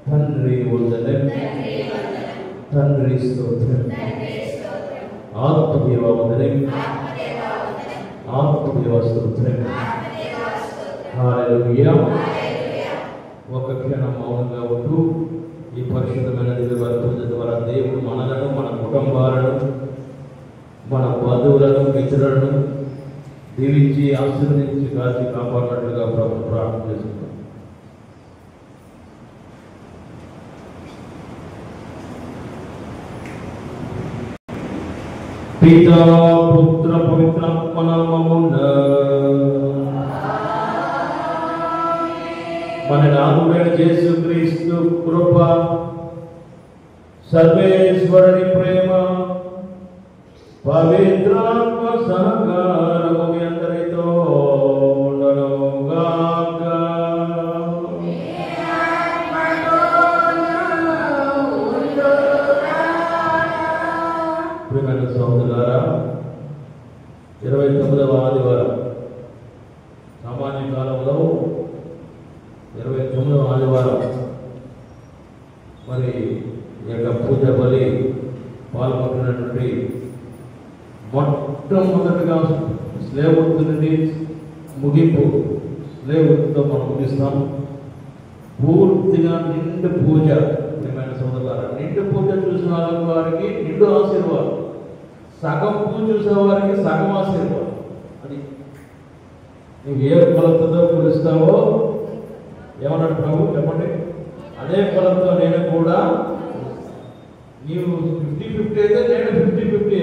తండ్రి వందనం, తండ్రి స్తోత్రం, ఆత్మదేవ వందనం, ఆత్మదేవ స్తోత్రం. హల్లెలూయా. ఒక క్షణం మౌనంగా ఉంటూ ఈ పరిశుద్ధమైన దివ్యవర్తన ద్వారా దేవుడు మనలను, మన కుటుంబాలను, మన బంధువులను, మిత్రులను దీవించి ఆశీర్వదించి కాచి కాపాడినట్లుగా ప్రభుత్వం ప్రార్థన చేస్తున్నాం. పితా పుత్ర పవిత్రాత్మ నామమున మన నాథుడైన యేసుక్రీస్తు కృప, సర్వేశ్వరుని ప్రేమ, పవిత్రాత్మ సహకారము మీ అందరితో ఉండను గాక. ప్రియమైన సహోదరులారా, 29వ ఆదివారం సామాన్య కాలంలో 29వ ఆదివారం మరి ఈ యొక్క పూజ బలి పాల్గొంటున్నటువంటి మొట్టమొదటిగా స్లేవృత్తు నుండి ముగింపు, స్లేవృత్తుతో మనం ముగిస్తాం. పూర్తిగా నిండు పూజ. ప్రియమైన సోదరులారా, నిండు పూజ చూసిన వారికి నిండు ఆశీర్వాదం, సగం పూజ చూసే వారికి సగం ఆశీర్వాదం. అది నువ్వు ఏ కొలతతో కొలుస్తావో, ఏమన్నాడు ప్రభు చెప్పండి, అదే కొలతతో నేను కూడా, నీవు 50-50 అయితే నేను 50-50.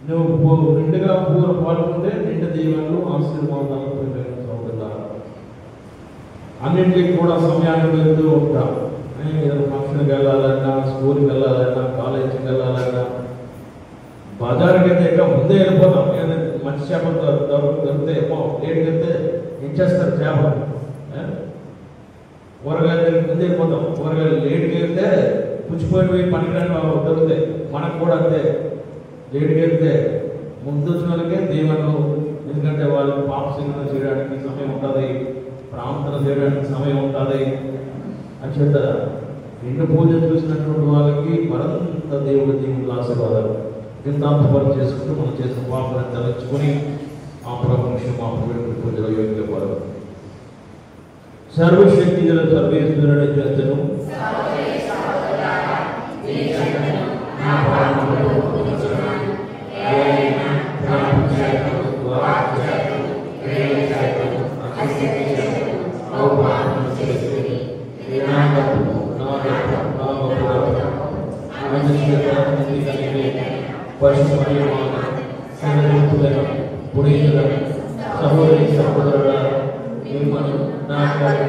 నువ్వు నిండుగా పూర పాల్గొంటే నిండు దీవెనలు, ఆశీర్వాదాలు. సోదరులారా, అన్నింటికి కూడా సమయాన్ని వెళ్తూ ఉంటాం. ఏదైనా ఫంక్షన్కి వెళ్ళాలన్నా, స్కూల్కి వెళ్ళాలన్నా, కాలేజీకి వెళ్ళాలన్నా, బజార్కి అయితే ఇంకా ముందే వెళ్ళిపోతాం. ఏదైనా మంచి చేపలు దొరికితే లేట్కి వెళ్తే ఇచ్చేస్తారు చేపలు. కూరగాయలు ముందే వెళ్ళిపోతాం. కూరగాయలు లేట్కి వెళ్తే పుచ్చిపోయినవి పనికిరాని దొరుకుతాయి. మనకు కూడా అంతే, లేట్కి వెళ్తే ముందు వచ్చిన వాళ్ళకే దీవెనలు. ఎందుకంటే వాళ్ళు పాప సింగన చేయడానికి సమయం ఉంటుంది, ప్రార్థన చేయడానికి సమయం ఉంటుంది. అని చెప్తారా, నిండు పూజ చూసినటువంటి వాళ్ళకి మరింత దేవుడి దీవులు ఆశీర్వాదాలు కిందాంతపరం చేసుకుంటూ మనం చేసిన పాపలను తలెచ్చుకొని ఆ ప్రభుత్వం మా పవిత్ర పూజలో యోగ్యపడదు. సర్వశక్తి గల సర్వేశ్వరుని చేతను సహోదరి సహోదరుల మిమ్మల్ని మాట్లాడి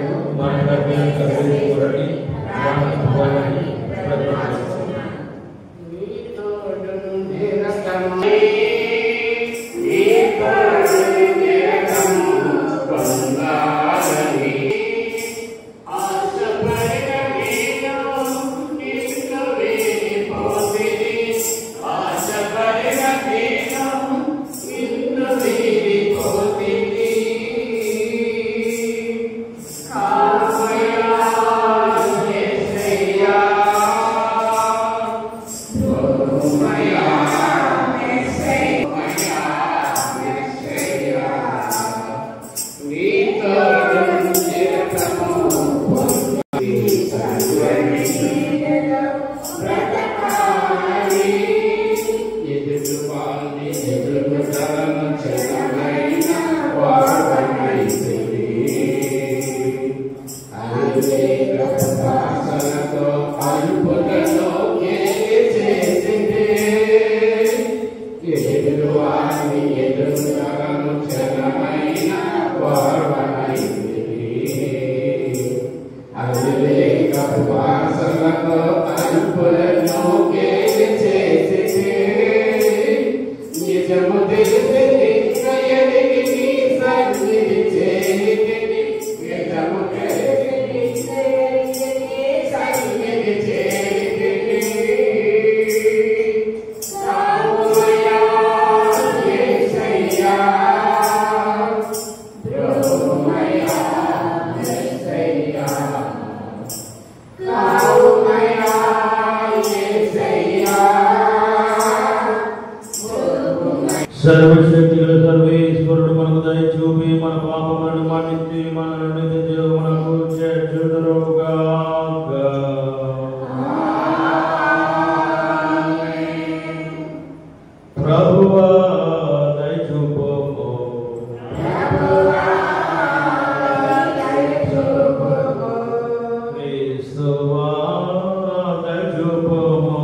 సర్వశక్తిగల సర్వేశ్వరుడు మనకు దయ చూపి మన పాపములను మన్నించి మనల్ని నిత్య జీవమునకు చేర్చుదురుగాక. ప్రభువా దయ చూపుము. క్రీస్తువా దయ చూపుము.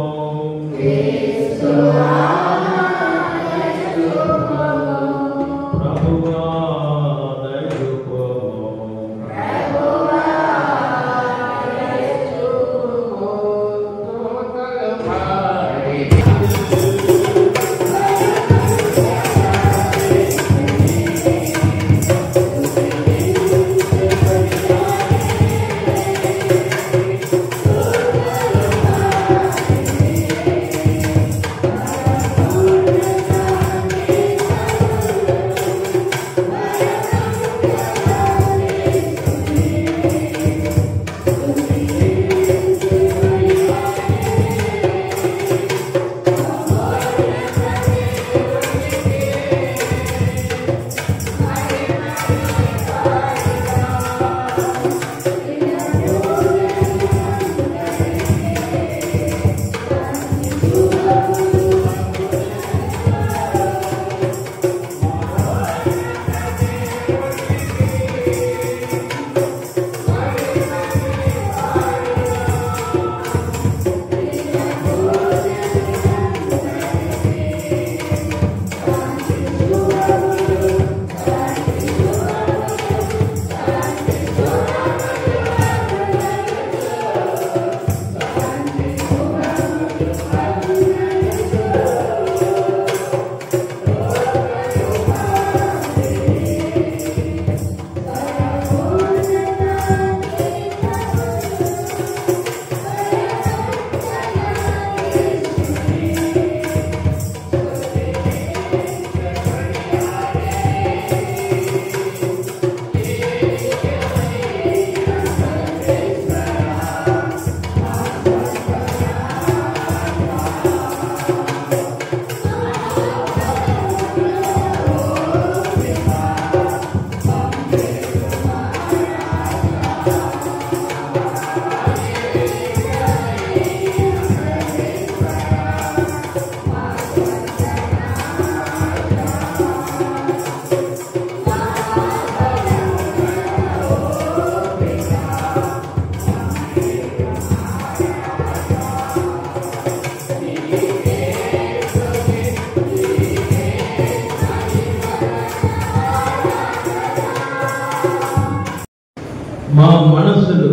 మా మనస్సులు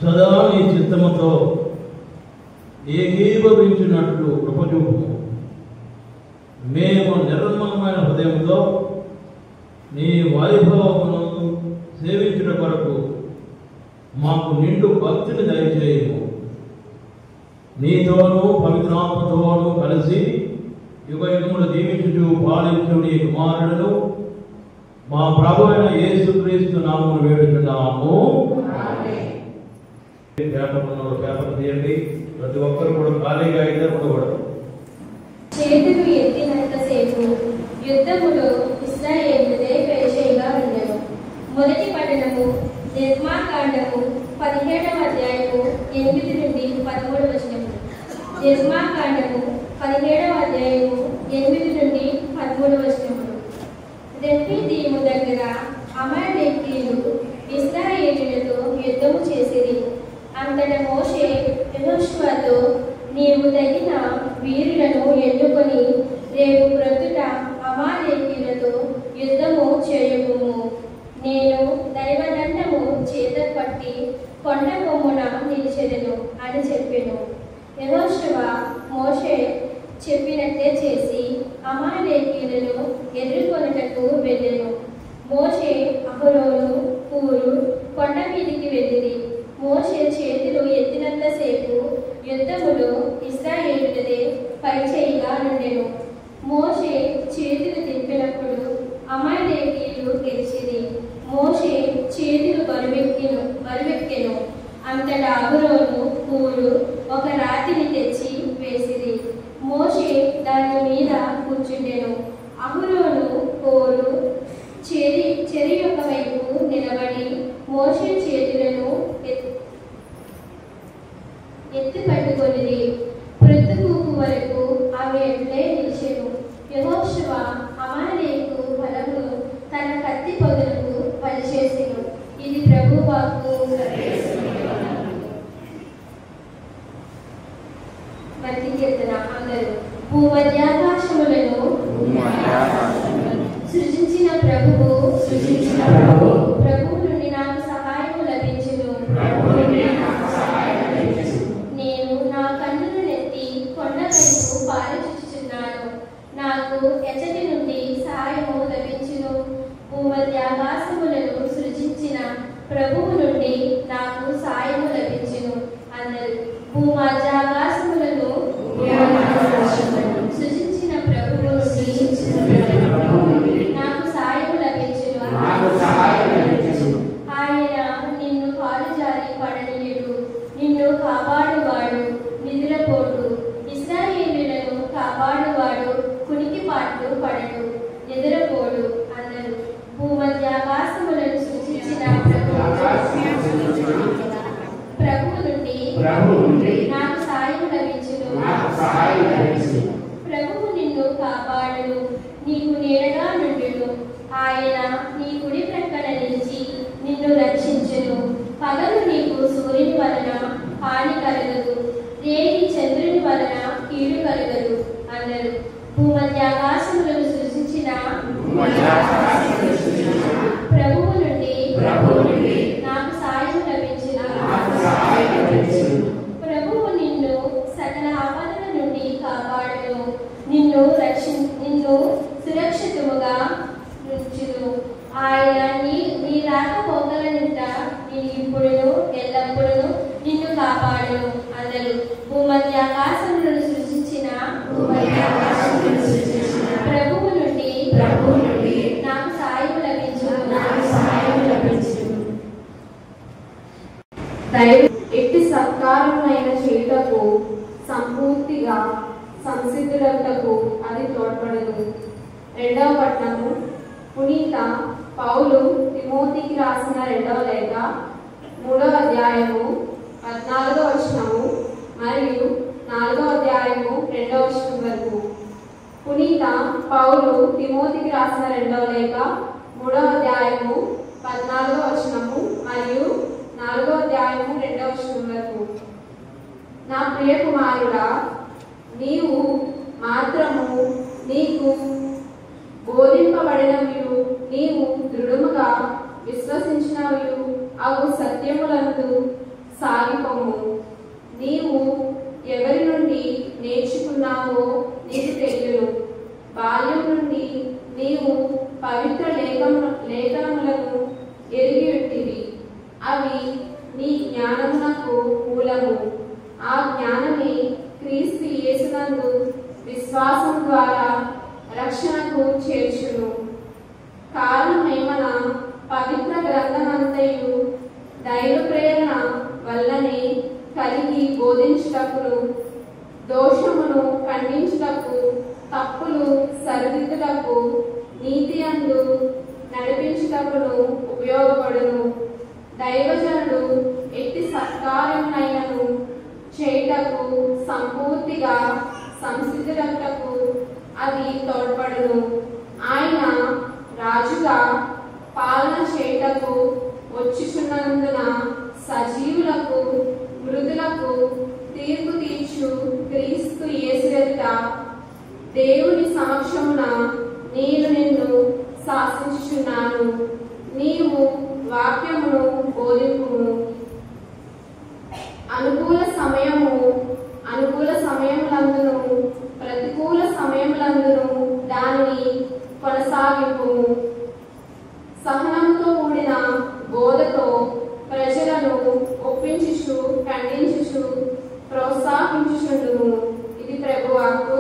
సదా నీ చిత్తముతో ఏకీభవించినట్లు కృపచూపుము. మేము నిర్మలమైన హృదయంతో నీ వైభవమును సేవించుట కొరకు మాకు నిండు భక్తిని దయచేయము. నీతోనూ పవిత్రాత్మతోనూ కలిసి యుగయుగములు జీవించుచు పాలించు నీ కుమారుడును మా ప్రభు అయిన యేసుక్రీస్తు నామమున వేడుచున్నాము. పేపర్ తీయండి. ప్రతి ఒక్కరు కూడా ఖాళీగా అయితే ఉండకూడదు. చేతులు ఎత్తినంతసేపు యుద్ధములో ఇశ్రాయేలుదే పేషైగా ఉండెను. మొదటి పట్టణము నిర్మాకాండము 17వ అధ్యాయము 8 నుండి 13 వచనములు. నిర్మాకాండము 17వ అధ్యాయము 8 నుండి 13 వచనములు. రెఫీదీము దగ్గర అమాలేకీయులు ఇశ్రాయేలీయులతో యుద్ధము చేసిరి. అంతటా మోషే యెహోషువతో, నీవు తగిన వీరులను ఎన్నుకొని రేపు ప్రొద్దుట అమాలేకీయులతో యుద్ధము చేయకుము. నేను దైవదండము చేత పట్టి కొండ కొమ్మున నిలిచెదను అని చెప్పెను. యెహోషువ మోషే చెప్పినట్లే చేసి అమాలేకీయులను ఎదుర్కొనుటకు వెళ్ళెను. మోషే, అహరోను, హూరు కొండ మీదికి వెళ్ళిరి. మోషే చేతులు ఎత్తినంతసేపు యుద్ధములో ఇశ్రాయేలులదే పైచేయిగా నుండెను. మోషే చేతులు దింపినప్పుడు అమాలేకీయులు గెలిచిరి. మోషే చేతులు బరువెక్కెను. అంతటా అహరోను, హూరు ఒక రాతిని తెచ్చి వేసిరి. మోషే దాని మీద కూర్చుండెను. అహరోను, హూరు చెరి యొక్క వైపు నిలబడి మోషే చేతులను ఎత్తి పట్టుకొనిరి. ప్రొద్దుకూకు వరకు అవి ఎట్లే నిలిచెను. యెహోషువ అమాలేకు బలమును తన కత్తి పొదలకు పనిచేసెను. ఇది ప్రభు వాక్కు. భక్తి కీర్తన. అందరూ. భూమధ్యాకాశములను సృజించిన ప్రభువు ప్రభువు నుండి నాకు సహాయము లభించును. నేను నా కన్నులు నెత్తి కొండ వైపు పారచుచున్నాను. నాకు ఎచ్చటి నుండి సహాయము లభించును. భూమధ్యాకాశములను సృజించిన ప్రభువు నుండి నాకు సహాయము లభించును. అందరూ. భూమధ్యాకాశములను సృజించిన ప్రభువు నుండి నాకు సహాయము లభించును. ఆయన నిన్ను కాలు జారి పడనీయుడు. నిన్ను కాపాడువాడు నిద్రపోడు. ఇశ్రాయేలీయులను కాపాడువాడు కునికిపాట్లు పడడు, నిద్రపోడు. అందరూ. భూమధ్యాకాశములను సృజించిన ప్రభువు నుండి నాకు సహాయం లభించును. ప్రభువు నిన్ను కాపాడును, నీకు నీడగా నుండును. ఆయన నీ కుడి ప్రక్కన నిలిచి నిన్ను రక్షించును. పగలు నీకు సూర్యుని వలన హాని కలగదు, రేయి చంద్రుని వలన కీడు కలగదు. అందరూ. భూమధ్యాకాశములను సృజించిన ప్రభువు నుండి నాకు సాయం లభించును. ప్రభువు నిన్ను సకల ఆపదల నుండి కాపాడును. నిన్ను సురక్షితముగా ఉంచును. ఆయన నీ రాకపోకల నింట నేను ఇప్పుడును ఎల్లప్పుడూ నిన్ను కాపాడును. అందరూ. భూమధ్యాకాశములను సృజించిన ప్రభువు నుండి నాకు సాయం లభించును. ఎట్టి సత్కారమైన చేయుటకు సంపూర్తిగా సంసిద్ధులకు అది తోడ్పడదు. రెండవ పట్టణము. పునీత పౌలు తిమోతికి రాసిన రెండవ లేఖ 3వ అధ్యాయము 14వ వచనము మరియు 4వ అధ్యాయము 2వ వచనం వరకు. పునీత పౌలు తిమోతికి రాసిన రెండవ లేఖ 3వ అధ్యాయము 14వ వచనము మరియు 4వ అధ్యాయము 2వ వచనం వరకు. నా ప్రియ కుమారుడా, నీవు మాత్రము నీకు బోధింపబడినవియు నీవు దృఢముగా విశ్వసించినవియు అవు సత్యములందు సాగిపోము. నీవు ఎవరి నుండి నేర్చుకున్నావో నీకు తెలియను. బాల్యం నుండి నీవు పవిత్ర లేఖనములను ఎరిగి ఉంటివి. అవి నీ జ్ఞానమునకు మూలము. ఆ జ్ఞానమే క్రీస్తు యేసునందు విశ్వాసం ద్వారా రక్షణకు చేర్చును. కారణమేమన పవిత్ర గ్రంథమంతయు దైవ ప్రేరణ వల్లనే కలిగి బోధించుటకును, దోషమును ఖండించుటకు, తప్పులు సరిదిద్దుటకు, నీతి అందు నడిపించుటకును ఉపయోగపడును. దైవజనుడు ఎట్టి సత్కార్యమునైనను చేయుటకు సంపూర్తిగా సంసిద్ధులకు అది తోడ్పడును. ఆయన రాజుగా పాలన చేయుటకు వచ్చుచున్నందున సజీవులకు మృతులకు తీర్పు తీర్చు క్రీస్తు యేసు ఎదుట దేవుని సమక్షమున నేను నిన్ను శాసించుచున్నాను. నీవు వాక్యమును బోధింపుము. అనుకూల సమయములందును ప్రతికూల సమయములందును దానిని కొనసాగింపుము. సహనంతో కూడిన బోధతో ప్రజలను ఒప్పించుచు ఖండించుచు ప్రోత్సహించుచుండుము. ఇది ప్రభువాకు.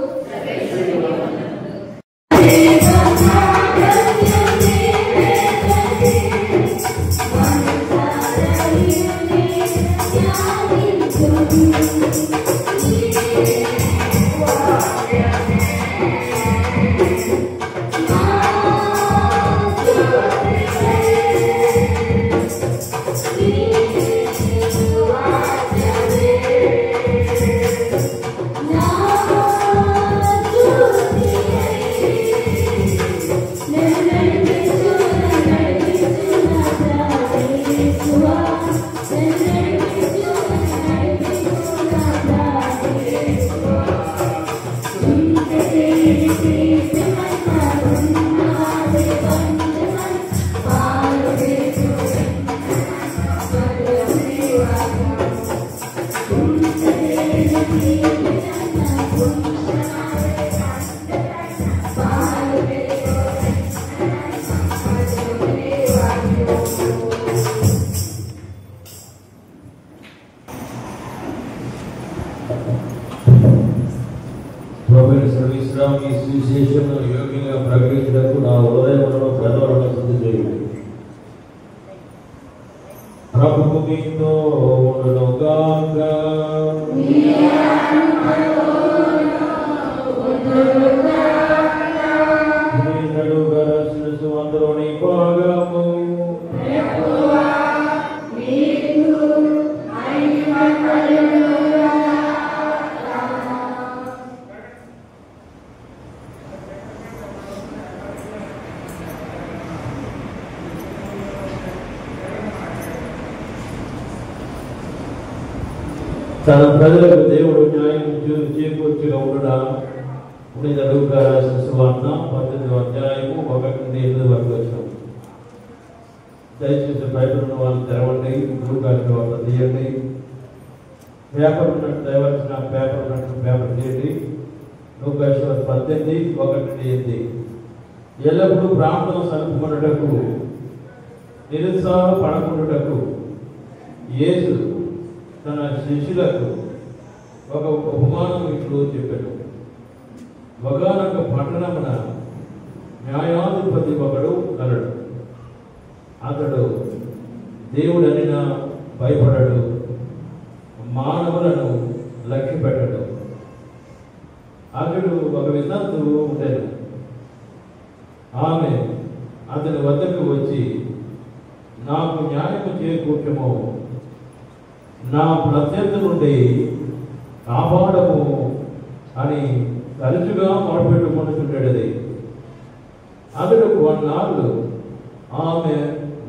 ఈ సువిశేషమును యోగ్యంగా ప్రకటించడానికి నా హృదయములను పెదవులను శుద్ధి చేయండి. ప్రభువు మీతో ఉండునుగాక. అందరూని భాగము తన ప్రజలకు దేవుడు న్యాయం చేకూర్చుగా ఉండడా పునీత లూకా రాసిన సువార్త 18వ అధ్యాయము 1-8 వరకు వచ్చాం. దయచేసి బైబిల్ ఉన్న వాళ్ళు తెరవండి, లూకా సువార్త తీయండి. పేపర్ ఉన్నట్టు దయవలసిన పేపర్ ఉన్నట్టు పేపర్ తీయండి. లూకా సువార్త 18:1-8. ఎల్లప్పుడూ ప్రార్థన సలుపుకొనుటకు నిరుత్సాహపడకుండుటకు యేసు తన శిష్యులకు ఒక ఉపమానం ఇట్లు చెప్పాడు. ఒకానొక పట్టణమున న్యాయాధిపతి ఒకడు కలడు. అతడు దేవుడనినా భయపడడు, మానవులను లక్ష్య పెట్టడు. అతడు ఒక వితంతు ఉండేది. ఆమె అతని వద్దకు వచ్చి, నాకు న్యాయము చేకూర్చము, నా ప్రత్యర్థి నుండి కాపాడము అని తరచుగా మొరపెట్టుకుంటుండేది. అతడు కొన్నాళ్ళు ఆమె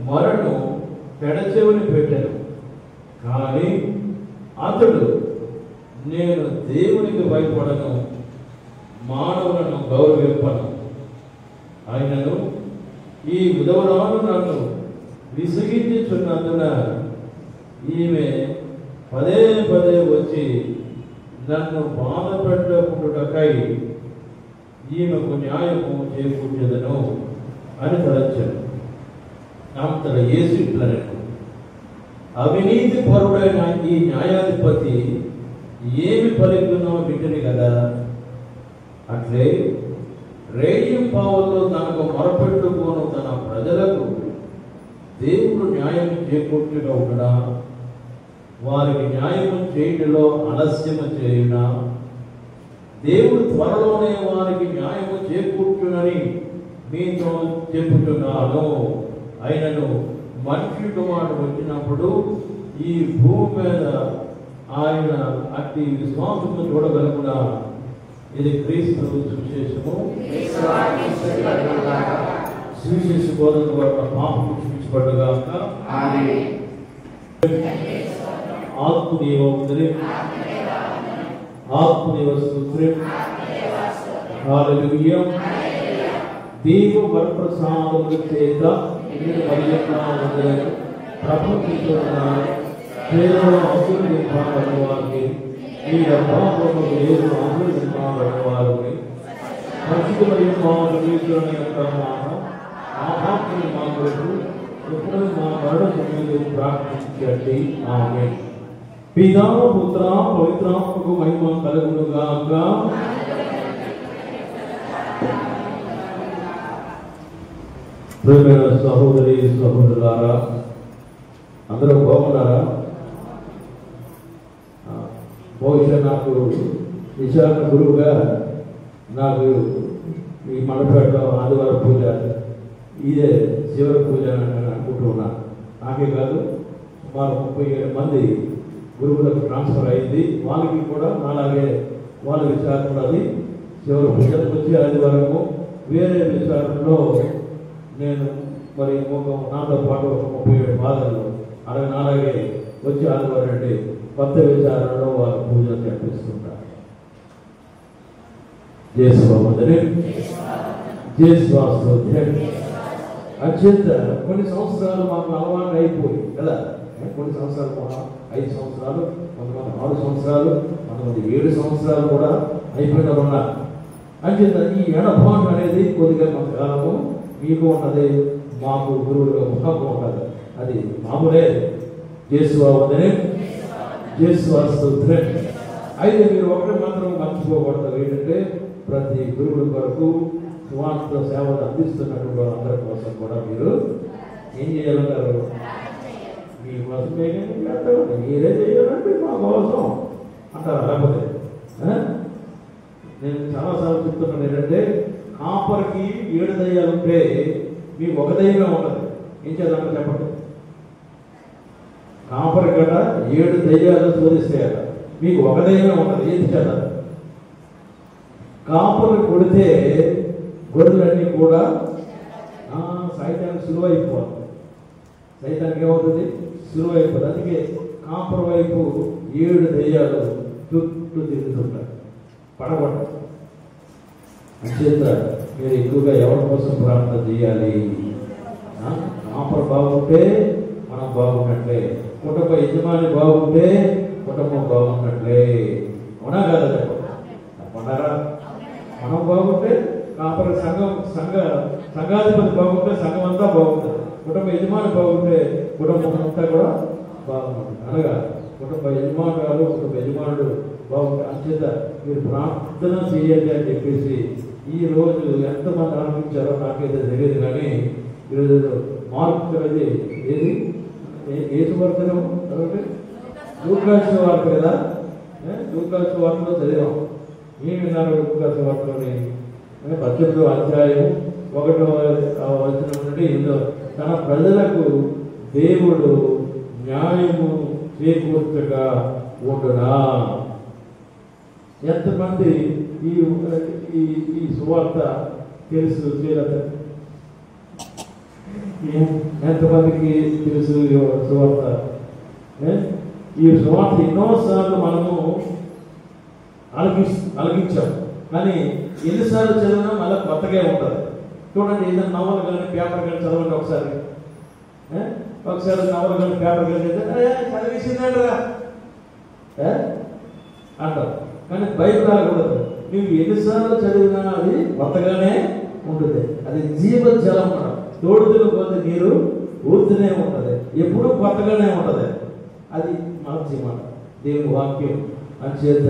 మొరను పెడచెవిని పెట్టాను. కానీ అతడు, నేను దేవునికి భయపడను, మానవులను గౌరవింపను. ఆయనను ఈ విధవరాలు నన్ను విసిగించుచున్నందున ఈమె పదే పదే వచ్చి నన్ను బాధ పెట్టకుండుటకై ఈమెకు న్యాయము చేకూర్చెదను అని తలచాను. అంతట యేసు ఇట్లనెను, అవినీతి పరుడైన ఈ న్యాయాధిపతి ఏమి పలుకునో వింటిని కదా. అట్లే రేయింపావుల్లో తనకు మొరపెట్టుకోను తన ప్రజలకు దేవుడు న్యాయం చేకూర్చుగా ఉండడా, వారికి న్యాయము చేయటంలో ఆలస్యము చేయునా? దేవుడు త్వరలోనే వారికి న్యాయము చేకూర్చునని మీతో చెప్పుచున్నాను. అయినను మనిషి కుమారుడు వచ్చినప్పుడు ఈ భూమి మీద ఆయన అట్టి విశ్వాసము చూడగలుగునా. ఇది క్రీస్తు సువిశేషము. సువిశేష బోధన ద్వారా పాపం క్షమించబడుగాక. ఆత్మదేవ ఆత్మదేవ స్తోత్రం. హల్లెలూయా. దేవ వరప్రసాదముల చేత ప్రపంచంలో కేవలం అసురు నిర్మాణ వారికి ఈ అభావము లేదు. అసురు నిర్మాణ వారికి పరిశుద్ధమైన మా పవిత్రమైన యొక్క ఆహాత్మని మా కొరకు ఎప్పుడు మా మరణ సమయంలో ప్రార్థించండి. ఆమేన్. పితా పుత్ర పవిత్రాత్మకు మహిమ కలుగునుగాక. ప్రియమైన సహోదరి సహోదరులారా, అందరూ బాగున్నారా? బహుశా నాకు విశాఖ గురువుగా నాకు ఈ మడపేట ఆదివారం పూజ ఇదే శివర పూజ అని అనుకుంటూ ఉన్నా. నాకే కాదు, సుమారు 37 మంది గురువులకు ట్రాన్స్ఫర్ అయింది. వాళ్ళకి కూడా అలాగే వాళ్ళ విశాఖలో అది శివర పూజకు వచ్చి ఆదివారము వేరే విశాఖలో నేను మరి నాతో పాటు ఒక 37 బాధలు 64 వచ్చి ఆదివారం అంటే కొత్త విచారణలో వాళ్ళ పూజలు చేపిస్తుంటారు. జయస్వామి అత్యంత కొన్ని సంవత్సరాలు మాకు అలవాటు అయిపోయి కదా. కొన్ని సంవత్సరాలు 5 సంవత్సరాలు, కొంతమంది 6 సంవత్సరాలు, కొంతమంది 7 సంవత్సరాలు కూడా అయిపోయిన ఉన్నారు. అంచేత ఈ ఎడబాటు అనేది కొద్దిగా కొంతకాలము మీకు ఉన్నది, మాకు గురువులుగా ముఖం ఉంటుంది. అది మామూలే. జేసువాదనే జేసువాస్తుత్రే. అయితే మీరు ఒకటి మాత్రం మర్చిపోకూడదు. ఏంటంటే ప్రతి గురువుల కొరకు సువార్త సేవలు అందిస్తున్నటువంటి వాళ్ళందరి కోసం కూడా మీరు ఏం చేయాలంటారు? మీకోసం మీరే చేయాలంటే మా కోసం అంటారు. లేకపోతే నేను చాలాసార్లు చెప్తున్నాను ఏంటంటే కాపర్కి 7 దయ్యాలు ఉంటే మీకు ఒక దయ్యమే ఉంటుంది. ఏం చేద్దామో చెప్పండి. కాపర్ గట 7 దయ్యాలు శోధిస్తాయట, మీకు ఒక దయ్యమే ఉంటుంది. ఏం చేద్దాం? కాపర్లు కొడితే గొర్రెలన్నీ కూడా సైతానికి సులువు అయిపోతుంది. సైతానికి ఏమవుతుంది? సులువు అయిపోతుంది. అందుకే కాపర్ వైపు 7 దయ్యాలు చుట్టూ తిరుగుతుంటారు, పడగొట్టారు. అంచేత మీరు ఎక్కువగా ఎవరి కోసం ప్రార్థన చేయాలి? కాపర్ బాగుంటే మనం బాగున్నట్లే, కుటుంబ యజమాని బాగుంటే కుటుంబం బాగున్నట్లే. అవునా కదా? చెప్పండారా? మనం బాగుంటే కాపర్ సంఘాధిపతి బాగుంటే సంఘం అంతా బాగుంటుంది. కుటుంబ యజమాని బాగుంటే కుటుంబం అంతా కూడా బాగుంటుంది. అనగా కుటుంబ యజమానురాలు కుటుంబ యజమానుడు బాగుంటే. అంచేత మీరు ప్రార్థన చేయాలి అని చెప్పేసి ఈ రోజు ఎంతమంది ఆరంభించారో నాకైతే తెలియదు. కానీ ఈరోజు మార్పు అనేది ఏది ఏసు వర్తనం లూకాసు వార్త కదా. లూకాసు వార్తలో చదివాం. ఏం విన్నారు? లూకాసు వార్తలోని 18వ అధ్యాయం 1వ వచనం నుండి తన ప్రజలకు దేవుడు న్యాయము చేకూర్చగా ఉండునా. ఎంతమంది ఈ ఈ సువార్త తెలుసు? ఎంతమందికి తెలుసు సువార్త? ఈ సువార్త ఎన్నోసార్లు మనము అలగించాం, కానీ ఎన్నిసార్లు చదివినా మళ్ళీ కొత్తగా ఉంటుంది. చూడండి, ఏదైనా నవలు కానీ పేపర్ కానీ చదవండి ఒకసారి. నవలు కానీ పేపర్ కానీ చదివేసిందంటరా అంటారు. కానీ బైబిల్ రాకూడదు. నువ్వు ఎన్నిసార్లు చదివినా అది కొత్తగానే ఉంటుంది. అది జీవజలం మనం తోడుతున్న కొద్ది నీరు ఊరుతూనే ఉంటుంది, ఎప్పుడూ కొత్తగానే ఉంటుంది. అది మార్చేమాట దేవుని వాక్యం. అంచేత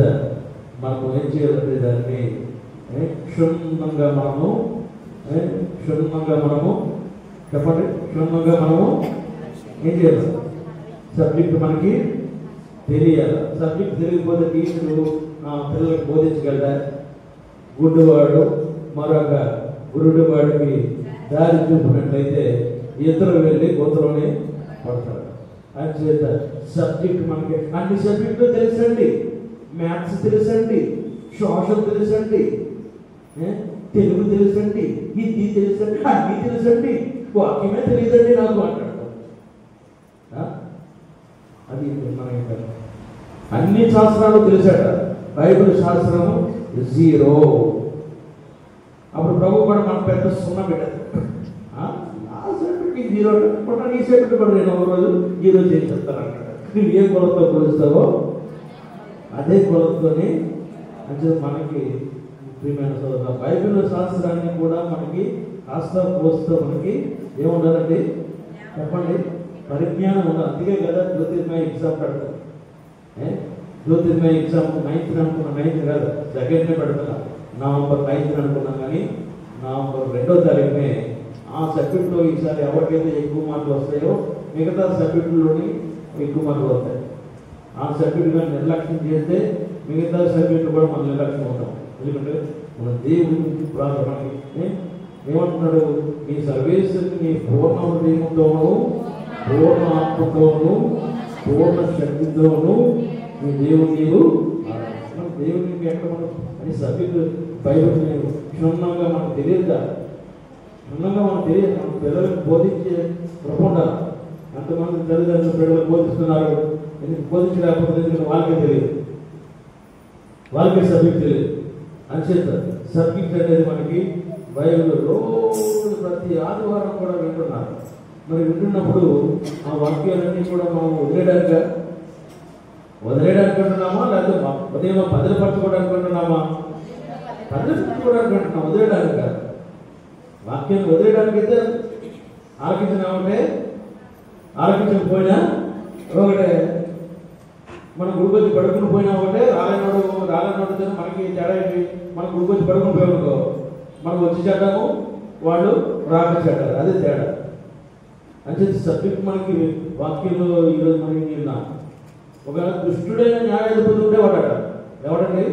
మనము ఏం చేయాలంటే దాన్ని క్షుణ్ణంగా మనము చెప్పండి, క్షుణ్ణంగా మనము ఏం చేయాలి? సబ్జెక్ట్ మనకి తెలియాలి. సబ్జెక్ట్ తెలియకపోతే టీచరు పిల్లలకు బోధించగలరా? గుడ్డివాడు మరొక గురుడి వాడికి దారి చూపినట్లయితే ఇద్దరు వెళ్ళి గోతులోనే పడతారు. అని చేత సబ్జెక్ట్ మనకి అన్ని సబ్జెక్టులు తెలుసండి. మ్యాథ్స్ తెలుసండి, సోషల్ తెలుసండి, తెలుగు తెలుసండి, హిందీ తెలుసండి, అన్నీ తెలుసండి, వాక్యమే తెలియదండి నాకు అంటాడు. అది మన అన్ని శాస్త్రాలు తెలిసాట, బైబిల్ శాస్త్రము జీరో. అప్పుడు ప్రభు కూడా మన పెద్ద సున్నా పెట్టారు. జీరో నీ సబ్జెక్ట్ కూడా నేను ఒక రోజు జీరో చేసి చెప్తాను అంటాడు. నువ్వు ఏ కొలతో కొలుస్తావో అదే కొలతోనే అంటే మనకి ప్రియమైన సోదరులు బైబిల్ శాస్త్రాన్ని కూడా మనకి కాస్త కోస్తా మనకి ఏముండాలండి చెప్పండి, పరిజ్ఞానం ఉండాలి. అందుకే కదా జ్యోతిర్మయ ఎగ్జామ్ పెడతాం. జ్యోతిర్మయ ఎగ్జామ్ 9th అనుకున్నా, 9th కాదు 2nd పెడతా, నవంబర్ 9th అనుకున్నాం. కానీ నవంబర్ 2వ తారీఖునే ఆ సబ్జెక్టులో ఈసారి ఎవరికైతే ఎక్కువ మార్కులు వస్తాయో మిగతా సబ్జెక్టులోని ఎక్కువ మార్కులు వస్తాయి. ఆ సబ్జెక్టు కానీ నిర్లక్ష్యం చేస్తే మిగతా సబ్జెక్టు కూడా మనం నిర్లక్ష్యం ఉంటాం. ఎందుకంటే మన దేవుడి గురించి ప్రార్థనకి ఏమంటున్నాడు, నీ సర్వీస్ నీ పూర్ణ హృదయంతోనూ పూర్ణ ఆత్మతోనూ పూర్ణ శక్తితోనూ నీ దేవుడు నీవు మన దేవుడికి ఎక్కడ మనం అని సబ్జెక్టు బైబిల్ క్షుణ్ణంగా మనకు తెలియదుగా, క్షుణ్ణంగా మనకు తెలియదు. మన పిల్లలకు బోధించే ప్రపంచ ఎంతమంది తల్లిదండ్రులు పిల్లలకు బోధిస్తున్నారు, ఎందుకు బోధించలేకపోతే ఎందుకంటే వాళ్ళకే తెలియదు, వాళ్ళకే సబ్జెక్ట్ తెలియదు. అంచేత సబ్జెక్ట్ అనేది మనకి బైబిల్ రోజు ప్రతి ఆదివారం కూడా వింటున్నారు. మరి వింటున్నప్పుడు ఆ వాక్యాలన్నీ కూడా మనం వదిలేయడానికి అంటున్నామా, లేకపోతే ఉదయం భద్రపరచుకోవడానికి అంటున్నామా? భద్రపరచుకోవడానికి అంటున్నాం, వదిలేయడానికి కాదు. వాక్యాన్ని వదిలేయడానికి అయితే ఆలకించినామంటే ఆలకించకపోయినా ఒకటే, మనం గుడికొచ్చి పడుకుని పోయినా ఒకటే, రాలేనోడితో మనకి తేడా ఏంటి? మనం గుడికొచ్చి పడుకుని పోయామనుకో మనకు వచ్చి చెడ్డాము, వాళ్ళు రాక చెడ్డారు, అదే తేడా. అంటే సబ్జెక్ట్ మనకి వాక్యంలో ఈరోజు మనకి విన్నాం. ఒక దుష్టుడైన న్యాయాధిపతి ఉండేవాడట. ఎవడండి?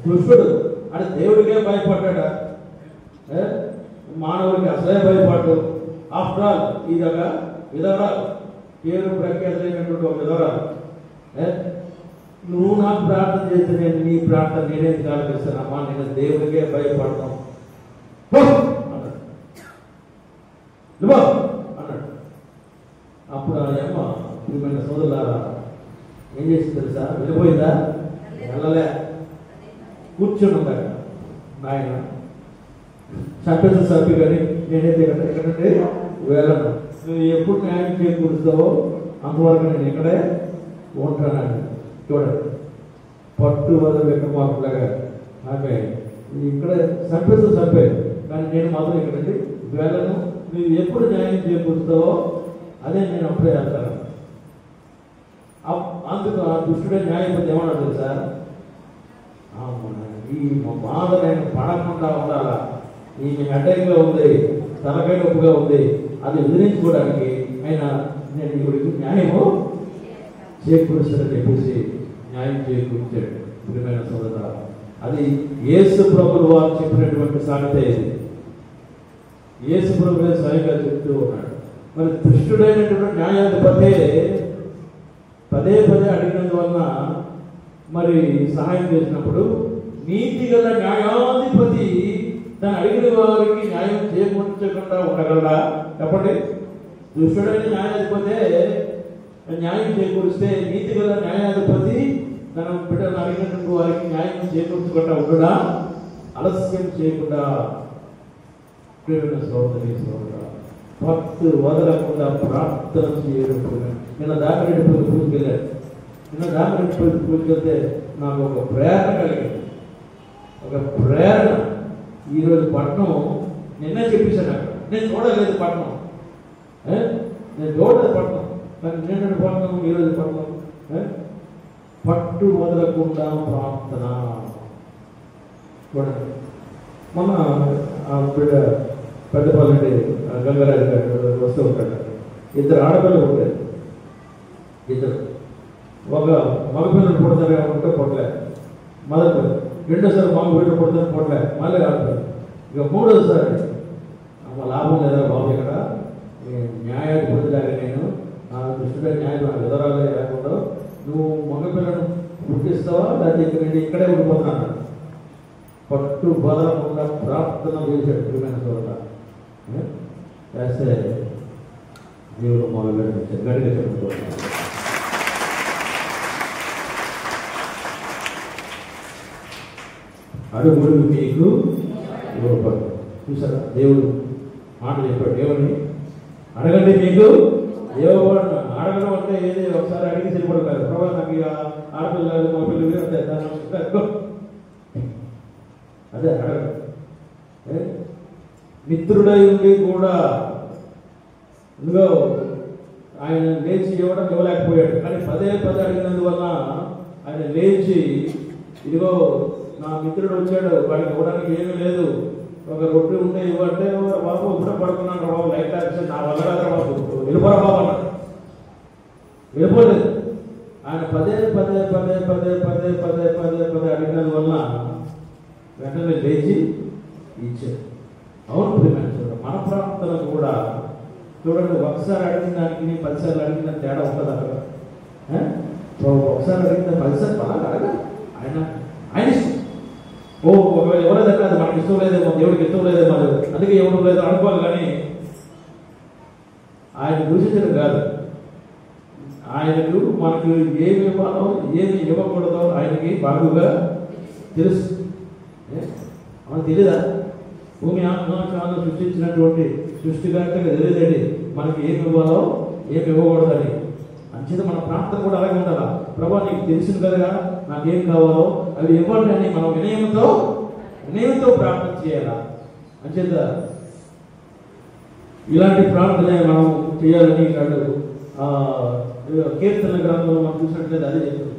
దుష్టుడు. అంటే దేవుడికే భయపడ్డాడ, మానవుడికి అసలే భయపడ్డు. ఆఫ్టర్ ఆల్ ఇదొక విధవరాలు, పేరు ప్రఖ్యాతమైనటువంటి ఒక విధవరాలు. నువ్వు నాకు ప్రార్థన చేస్తే నేను నీ ప్రార్థన నేనేది ఆలోచిస్తానమ్మా, నేను దేవుడికే భయపడతాను అన్నాడు. అన్నాడు. అప్పుడు ఆ అమ్మ ప్రియమైన సోదరులారా ఏం చేసింది తెలుసా? వెళ్ళిపోయిందా? వెళ్ళలే, కూర్చొని ఉందా నాయన చంపేసిన సభ్యు కానీ నేనైతే ఎక్కడంటే వెళ్ళను, నువ్వు ఎప్పుడు న్యాయం చేకూరుస్తావో అంతవరకు నేను ఇక్కడే ఉంటాను. చూడండి, పట్టు వదలు వెక్కమాకులాగా ఆమె ఇక్కడే చంపే కానీ నేను మాత్రం ఇక్కడండి వెళ్ళను, నువ్వు ఎప్పుడు న్యాయం చేకూరుస్తావో అదే నేను అప్పుడే వెళ్తాను. అందుకు ఆ దుష్టుడే న్యాయపతి ఏమన్నా తెలుసా? ఈ బాధ నేను పడకుండా ఉండాలా, ఈ హెడేక్గా ఉంది, తలకాయ నొప్పిగా ఉంది, అది ఎదిరించుకోవడానికి ఆయన నేను ఇవిడికి న్యాయము చేకూరుస్తానని చెప్పేసి న్యాయం చేకూర్చాడు. ప్రియమైన సోదరుడా, అది యేసు ప్రభువు వారు చెప్పినటువంటి సామెత. ఇది యేసు ప్రభువే స్వయంగా చెప్తూ ఉన్నాడు. మరి దుష్టుడైనటువంటి న్యాయాధిపతే పదే అడిగినందువలన మరి సహాయం చేసినప్పుడు నీతి గల న్యాయాధిపతి తను అడిగిన వారికి న్యాయం చేకూర్చకుండా ఉండగలరా? చెప్పండి. దుష్టుడైన న్యాయాధిపతే న్యాయం చేకూరిస్తే నీతి గల న్యాయాధిపతి తన బిడ్డను అడిగినటువంటి వారికి న్యాయం చేకూర్చకుండా ఉండడా? ఆలస్యం చేయకుండా ప్రేమ సోదరి భక్తు వదలకుండా ప్రార్థన చేయడం. నిన్న దామిరెడ్డి పూజకి వెళ్ళాడు. నిన్న దామిరెడ్డి పూజకి వెళ్తే నాకు ఒక ప్రేరణ కలిగింది. ఒక ప్రేరణ. ఈరోజు పట్నం నిన్నే చెప్పేశాను, అక్కడ నేను చూడలేదు పట్నం, నేను చూడలేదు పట్నం, కానీ నిన్నటి పట్నం ఈరోజు పట్నం. పట్టు వదలకుండా ప్రార్థన. చూడండి, మన బిడ్డ పెద్దపల్లి గంగరాజు గారు వస్తూ ఉంటాడు. ఇద్దరు ఆడపిల్లలు ఉంటారు. ఇద్దరు, ఒక మగపిల్లలు పుడతారు ఉంటే పొట్టలే, మొదటి పిల్లలు. రెండోసారి మగ బిడ్డలు పుడతారు పొట్టలే, మళ్ళీ ఆడపిల్లలు. ఇక మూడోసారి లాభం లేదా బాబు ఇక్కడ న్యాయాధిపతిలాగా నేను నా దృష్టిలో న్యాయం ఎదురాలే లేకుండా నువ్వు మగపిల్లను పుట్టిస్తావా లేకపోతే ఇక్కడే ఉండిపోతున్నాను పట్టు బలకుండా ప్రార్థన చేశాడు ప్రియమైన చోట వేస్తే దేవుడు మొదలు గడిగా చెప్పుకోవాలి. అడుగుడు మీకు ఇవ్వబడు. చూసారా దేవుడు మాట చెప్పాడు. దేవుడిని అడగండి మీకు ఇవ్వబడు. అడగడం అంటే ఏది ఒకసారి అడిగి సరిపడు కాదు. ప్రభావ నాకు ఆడపిల్లలు మా పిల్లలు అంతే అదే అడగడం. మిత్రుడై ఉండి కూడా ఇదిగో ఆయన లేచి ఇవ్వలేకపోయాడు. కానీ పదే అడిగినందువల్ల ఆయన లేచి ఇదిగో నా మిత్రుడు వచ్చాడు, వాడికి ఇవ్వడానికి ఏమీ లేదు, ఒక రొట్టె ఉంటే ఇవ్వంటే బాబు ఇప్పుడే పడుకున్నాను బాబు లైట్ యాక్షన్ నా వల్ల కదా బాబు వెళ్ళిపోరా బాబు అన్నాడు. వెళ్ళిపోలేదు. ఆయన పదే అడిగినందువల్ల వెంటనే లేచి ఇచ్చాడు. అవును ప్రియమైన చూడండి, మన ప్రాంతాలకు కూడా చూడండి, ఒకసారి అడిగిన దానికి 10 సార్లు అడిగిన తేడా ఉంటుంది అక్కడ. ఒకసారి అడిగిన 10 సార్లు బాగా అడగాలి. ఆయన ఇష్టం. ఒకవేళ ఎవరైనా అది మనకి ఇష్టం లేదేమో, దేవుడికి ఇష్టం లేదేమో, అందుకే ఎవరు లేదో అనుకోవాలి. కానీ ఆయన దూషించడం కాదు. ఆయనకు మనకు ఏమి ఇవ్వాలో ఏమి ఇవ్వకూడదో ఆయనకి బాగుగా తెలుసు. మనకు తెలీదా? భూమి ఆకాశాలను సృష్టించినటువంటి సృష్టికర్తగా తెలియదండి మనకి ఏమి ఇవ్వాలో ఏమి ఇవ్వకూడదని. అంచేత మన ప్రాంతం కూడా అలాగే ఉండాలా. ప్రభా నీకు తెలిసింది కదా నాకేం కావాలో అవి ఇవ్వండి అని మనం వినయంతో ప్రార్థన చేయాలా. అంచేత ఇలాంటి ప్రార్థనే మనం చేయాలని కాదు. కీర్తన గ్రంథంలో మనం చూసినట్లయితే అదే చెప్తుంది.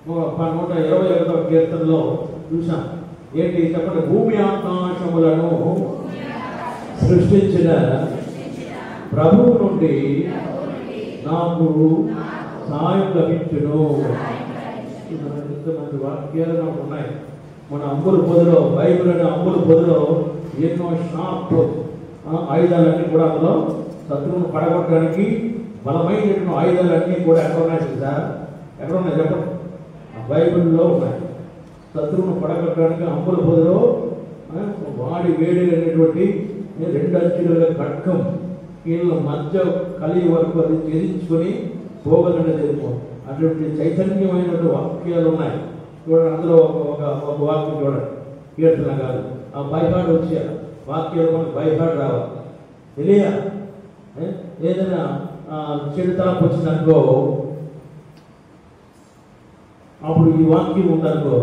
121వ కీర్తనలో చూసాం. ఏంటి చెప్పండి? భూమి ఆకాశములను సృష్టించిన ప్రభువు నుండి నాకు సాయం లభించును. మంచి వాక్యాలు నాకు ఉన్నాయి. మన అంబుల పొదిలో బైబిల్ అనే అంబుల పొదిలో ఎన్నో షార్ప్ ఆయుధాలన్నీ కూడా అందులో శత్రువును పడగొట్టడానికి బలమైన ఆయుధాలన్నీ కూడా ఎక్కడ ఉన్నాయి తెలుసా? ఎక్కడ ఉన్నాయి చెప్పండి? బైబిల్లో ఉన్నాయి. శత్రువును పడగొట్టడానికి అంబుల పొదిలో వాడి వేడి అనేటువంటి 2 అంచుల ఖడ్గం కీళ్ళ మధ్య కలిగి వరకు అది ఛేదించుకొని పోగలని తెలుపు. అటువంటి చైతన్యమైనటువంటి వాక్యాలు ఉన్నాయి. చూడండి, అందులో ఒక వాక్యం చూడండి. కీర్తన కాదు, ఆ బైహాడ్ వచ్చేయాలి. వాక్యాలు మనకు బైహాడ్ రావాలి. తెలియ ఏదైనా చెడు తలపు వచ్చిందనుకో, అప్పుడు ఈ వాక్యం ఉందనుకో,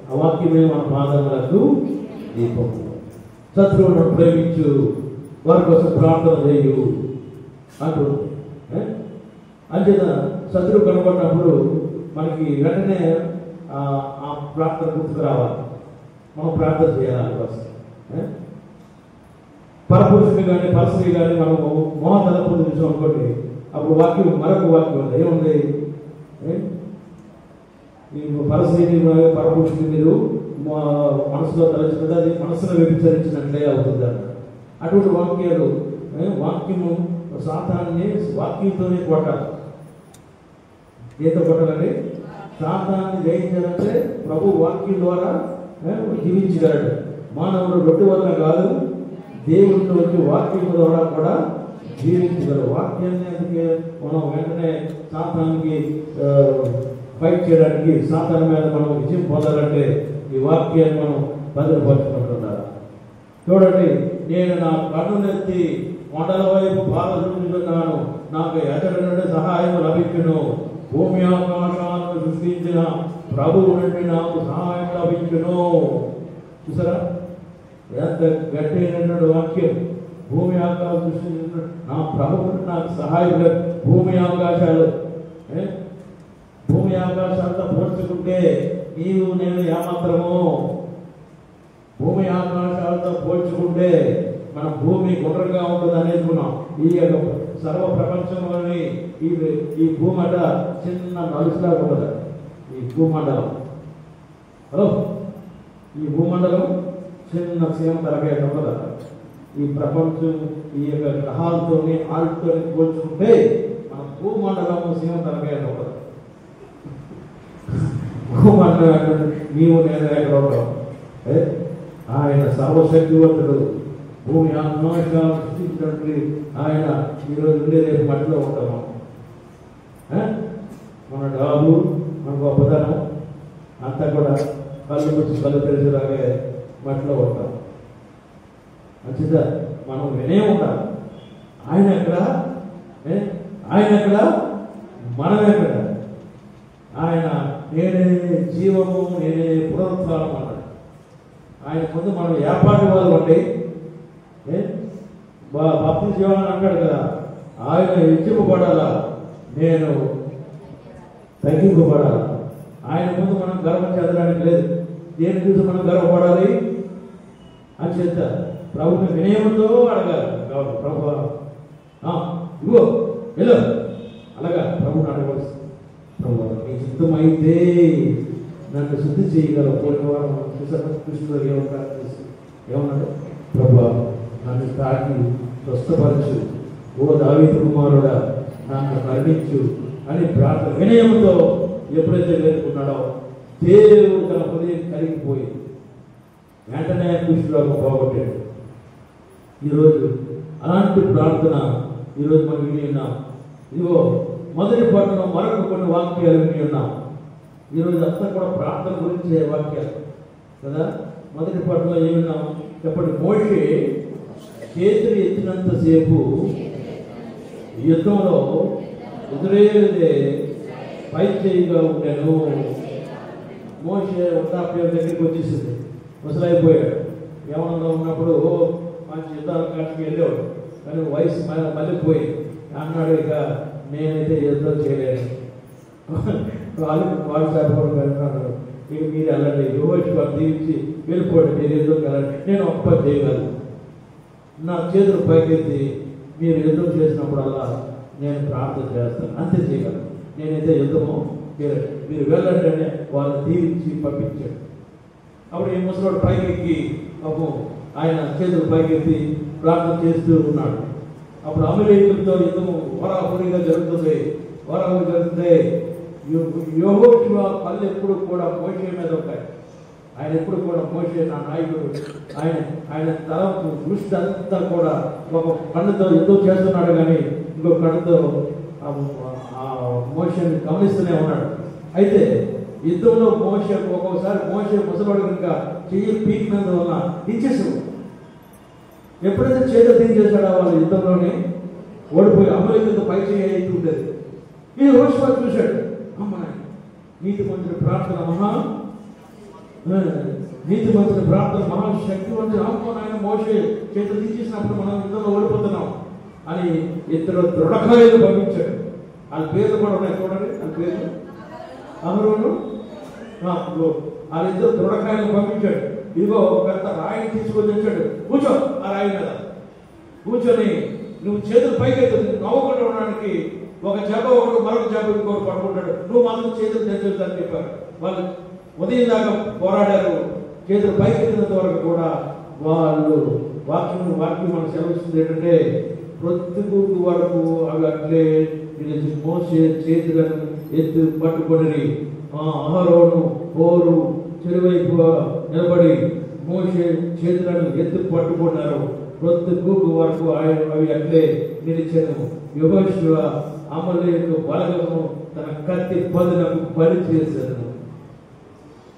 ఆ వాక్యమే మన పాదములకు దీపం. శత్రువులను ప్రేమించు, వారి కోసం ప్రార్థన చేయు అంటుంది. అంచేత శత్రువు కనబడినప్పుడు మనకి వెంటనే ఆ ప్రార్థన గుర్తుకు రావాలి. మనం ప్రార్థన చేయాలి కోసం. పరపురుషుని కానీ పరస్త్రీ కానీ మనము మోహతలపు చూసాం అనుకోండి, అప్పుడు వాక్యం మరొక వాక్యం ఉంది. ఏముంది? పరస్త్రీని పరపురుషుని మీరు మనసులో తలచినది అది మనసులో వ్యభిచరించినట్లే అవుతుంది అన్న. అటువంటి వాక్యాలు వాక్యము సాతాన్ని వాక్యంతోనే కొట్టాలి. ఏతో కొట్టాలండి? సాతాన్ని జయించాలంటే ప్రభు వాక్యం ద్వారా జీవించగలడు. మానవుడు రొట్టె వల్ల కాదు, దేవుడితో వచ్చి వాక్యం ద్వారా కూడా జీవించగలరు. వాక్యాన్ని అందుకే మనం వెంటనే సాతానికి ఫైట్ చేయడానికి, సాతాన్ మీద మనం విజయం పొందాలంటే ఈ వాక్యాన్ని మనం భద్రపరుచుకుంటున్నారు. చూడండి, నేను నా కన్నునెత్తి కొండల వైపు బాధలున్నాను, నాకు ఎక్కడి నుండి సహాయం లభించును. భూమి ఆకాశాలను సృష్టించిన ప్రభువు నుండి నాకు సహాయం లభించును. చూసారా ఎంత గట్టినటువంటి వాక్యం? భూమి ఆకాశం సృష్టించిన నా ప్రభువు నాకు సహాయం. భూమి ఆకాశాలతో పోల్చుకుంటే నీవు నేను ఏమాత్రము. భూమి ఆకాశాలతో పోల్చుకుంటే మన భూమి గుండ్రంగా ఉంటుంది అనుకున్నాం. ఈ సర్వ ప్రపంచంలోని ఈ భూమండ చిన్న నలుసులా ఉంటుంది. ఈ భూమండలం ఈ భూమండలం చిన్న సీమ తరగతి ఉంటుంది. ఈ ప్రపంచం ఈ యొక్క గ్రహాలతోని ఆళ్ళతో పోల్చుకుంటే మన భూమండలము సీమంతరగా ఉండదు. భూమండలం నీవు నేను ఎక్కడ ఉంటాం. ఆయన సర్వశక్తివంతుడు, భూమి ఆత్మాకాలు సృష్టించినట్టు ఆయన ఈరోజు ఉండే రేపు మట్టిలో ఉంటాము. మన డాబు మన గొప్పతనం అంతా కూడా కళ్ళు వచ్చి కళ్ళు తెలిసేలాగే మట్టిలో ఉంటాం. మంచిదా మనం వినే ఉంటాం. ఆయన ఎక్కడ, ఆయన ఎక్కడ, మనం ఎక్కడ. ఆయన నేనే జీవము, నేనే పునరుత్థానం అన్నాడు. ఆయన ముందు మనం ఏర్పాటు వాళ్ళు అంటే భక్తి జీవాన్ని అంటాడు కదా, ఆయన హెచ్చింపబడాలా, నేను తగ్గింపబడాలా. ఆయన ముందు మనం గర్వం చెందడానికి లేదు. దేని చూసి మనం గర్వపడాలి అని చెప్తా. ప్రభుని వినయంతో అడగాలి. ప్రభు ఇగో వెళ్ళు అలాగా ప్రభుని అడగవలసి. ప్రభు నీ సిద్ధమైతే నన్ను శుద్ధి చేయగల పోయిన వారం కృష్ణుడు ఏమన్నాడు, ప్రభు నన్ను తాకి స్వస్థపరచు, ఓ దావీదు కుమారుడా నన్ను కరుణించు అని ప్రార్థన వినయంతో ఎప్పుడైతే వేడుకున్నాడో దేవుడు తన హృదయం కరిగిపోయి వెంటనే కృష్ణుడు పోగొట్టాడు. ఈరోజు అలాంటి ప్రార్థన ఈరోజు మనం విని ఉన్నాం. ఇదిగో మొదటి పట్టణంలో మరొక కొన్ని వాక్యాలు విని ఉన్నాం. ఈరోజు అంతా కూడా ప్రార్థన గురించే వాక్యాలు కదా. మొదటి పట్టణంలో ఏమిన్నాం చెప్పండి. మోషే చేతులు ఎత్తినంతసేపు యుద్ధంలో ఎదురేదే పై చేయిగా ఉండేను. మోషే వృద్ధాప్యం దగ్గరికి వచ్చేసింది, ముసలైపోయాడు. యవ్వనంలో ఉన్నప్పుడు మంచి యుద్ధాల కాటికి వెళ్ళేవాడు, కానీ వయసు మళ్ళీపోయి అన్నాడు, ఇక నేనైతే యుద్ధం చేయలేను. వాళ్ళు సరిపడు ఇక మీరు వెళ్ళండి, యువతి దీవించి వెళ్ళిపోండి, మీరు యుద్ధం వెళ్ళండి, నేను ఒక్క చేయగలను. నా చేతులు పైకెత్తి మీరు యుద్ధం చేసినప్పుడల్లా నేను ప్రార్థన చేస్తాను, అంతే చేయగలను. నేనైతే యుద్ధము చేయలేదు, మీరు వెళ్ళండి అని వాళ్ళని దీవించి పంపించాడు. అప్పుడు ఈ ముసలోడు పైకెక్కి పాపం ఆయన చేతులు పైకెత్తి ప్రార్థన చేస్తూ ఉన్నాడు. అప్పుడు అమలేకులతో యుద్ధము హోరాహోరీగా జరుగుతుంది. హోరాహోరీ జరిగితే యెహోషువ కళ్ళు ఎప్పుడు కూడా మోషే మీద ఉంటాయి. ఆయన ఎప్పుడు కూడా మోషే నా నాయకుడు, ఆయన తల దృష్టి అంతా కూడా ఒక కన్నుతో యుద్ధం చేస్తున్నాడు, కానీ ఇంకో కన్నుతో మోషేని గమనిస్తూనే ఉన్నాడు. అయితే యుద్ధంలో మోషే ఒక్కొక్కసారి మోషే ముసలోడు కనుక చెయ్యి పీకినందువల్ల దించేసాడు. ఎప్పుడైతే చేత దించేశాడో వాళ్ళు యుద్ధంలోనే ఓడిపోయి అమలేకులతో పై చేయి అయితే ఉండేది. ఇది యెహోషువ చూశాడు, అమ్మ నీతి మంత్రి ప్రార్థన మహాశక్తివంతుడు, అమ్మ నాయన మోషే చేతులు తీసేసినప్పుడు మనం యుద్ధంలో ఓడిపోతున్నాం అని ఇద్దరు దృఢకాయలు పంపించాడు. వాళ్ళ పేర్లు కూడా ఉన్నాయి చూడండి, వాళ్ళ పేర్లు అమరును వాళ్ళిద్దరు దృఢకాయలు పంపించాడు. ఇదిగో పెద్ద రాయిని తీసుకొని తెచ్చాడు, కూర్చో ఆ రాయి మీద కూర్చొని నువ్వు చేతులు పైకి నవ్వకుండా ఉండడానికి ఒక జబ్బ ఒకడు మరొక జబ్బ ఇంకోటి పడుకుంటాడు, నువ్వు మాత్రం చేతులు తెచ్చుదని చెప్పారు. వాళ్ళు ఉదయం దాకా పోరాడారు, చేతులు పైకి ఎత్తినంత వరకు కూడా వాళ్ళు వాక్యం మనకు సెలవుస్తుంది ఏంటంటే ప్రొద్దుకు వరకు అవి అట్లే మోసే చేతులను ఎత్తు పట్టుకొని అహరోను హోరు చెరువైపు నిలబడి మోసే చేతులను ఎత్తు పట్టుకున్నారు. ప్రొద్దుకు వరకు అవి అట్లే నిలిచాను. యెహోషువ అమలేకు బలగము తన కత్తి పదులకు బలి చేశాను.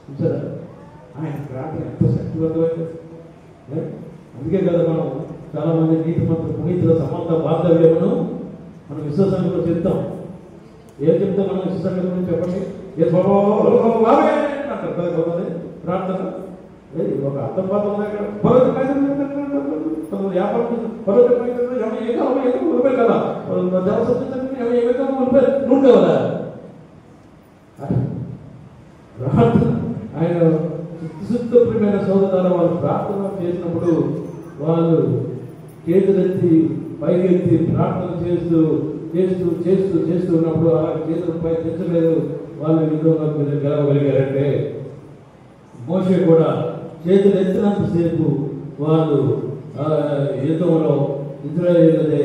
చూసారా ఆయన ప్రార్థన ఎంత శక్తివంతమైంది. అందుకే కదా మనం చాలా మంది నీతి మంత్రులు పునీతుల సంబంధ బాంధవ్యమును మనం విశ్వసంగంలో చెప్తాం. ఏం చెప్తాం మనం విశ్వసంగం గురించి చెప్పండి. అంటారు కదా కొంతమంది ప్రార్థన. ఒక అర్థం పాత్ర కదా ఆయన శుద్ధమైన సోదర వాళ్ళు ప్రార్థన చేసినప్పుడు వాళ్ళు చేతులెత్తి పైకెత్తి ప్రార్థన చేస్తూ చేస్తూ చేస్తూ చేస్తూ ఉన్నప్పుడు అలా చేతులు పై తెచ్చలేదు, వాళ్ళు యుద్ధంలో గెలవగలిగారంటే మోషే కూడా చేతులు ఎత్తినంతసేపు వాళ్ళు యుద్ధంలో ఇశ్రాయేలుదే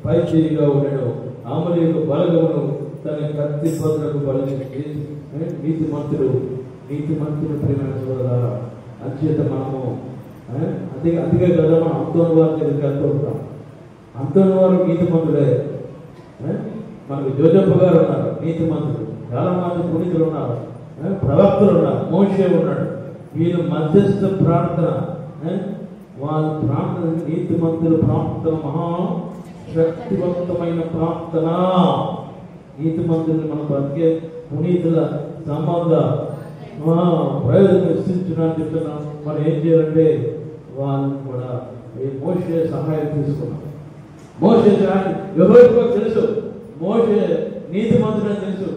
పై చేయిగా ఉండడు. అమలీయుల బలగమును తన కత్తి పదులకు బలించి నీతిమంతుడు ప్రేమ సోదరులారా. అంచేత మనము అందుకే కదా మనం అంతోని వారి దగ్గరికి వెళ్తూ ఉంటాం. అంతోని వారు నీతిమంతుడే. మనకు జోజప్ప గారు ఉన్నారు, నీతిమంతుడు. చాలా మంది పునీతులు ఉన్నారు, ప్రవక్తలు ఉన్నారు, మోషే ఉన్నాడు. వీళ్ళు మధ్యస్థ ప్రార్థన, వాళ్ళ ప్రార్థన నీతిమంతుల ప్రార్థన మహా శక్తివంతమైన ప్రార్థన. నీతిమంతులు మనం బతికే పునీతుల సంబంధ ప్రయోజనం విస్తరించడానికి చెప్తున్నాం. మనం ఏం చేయాలంటే వాళ్ళు కూడా మోషే సహాయం తీసుకున్నాం. మోషే సహాయం యెహోవాకు తెలుసు, మోషే నీతిమంతుడని తెలుసు,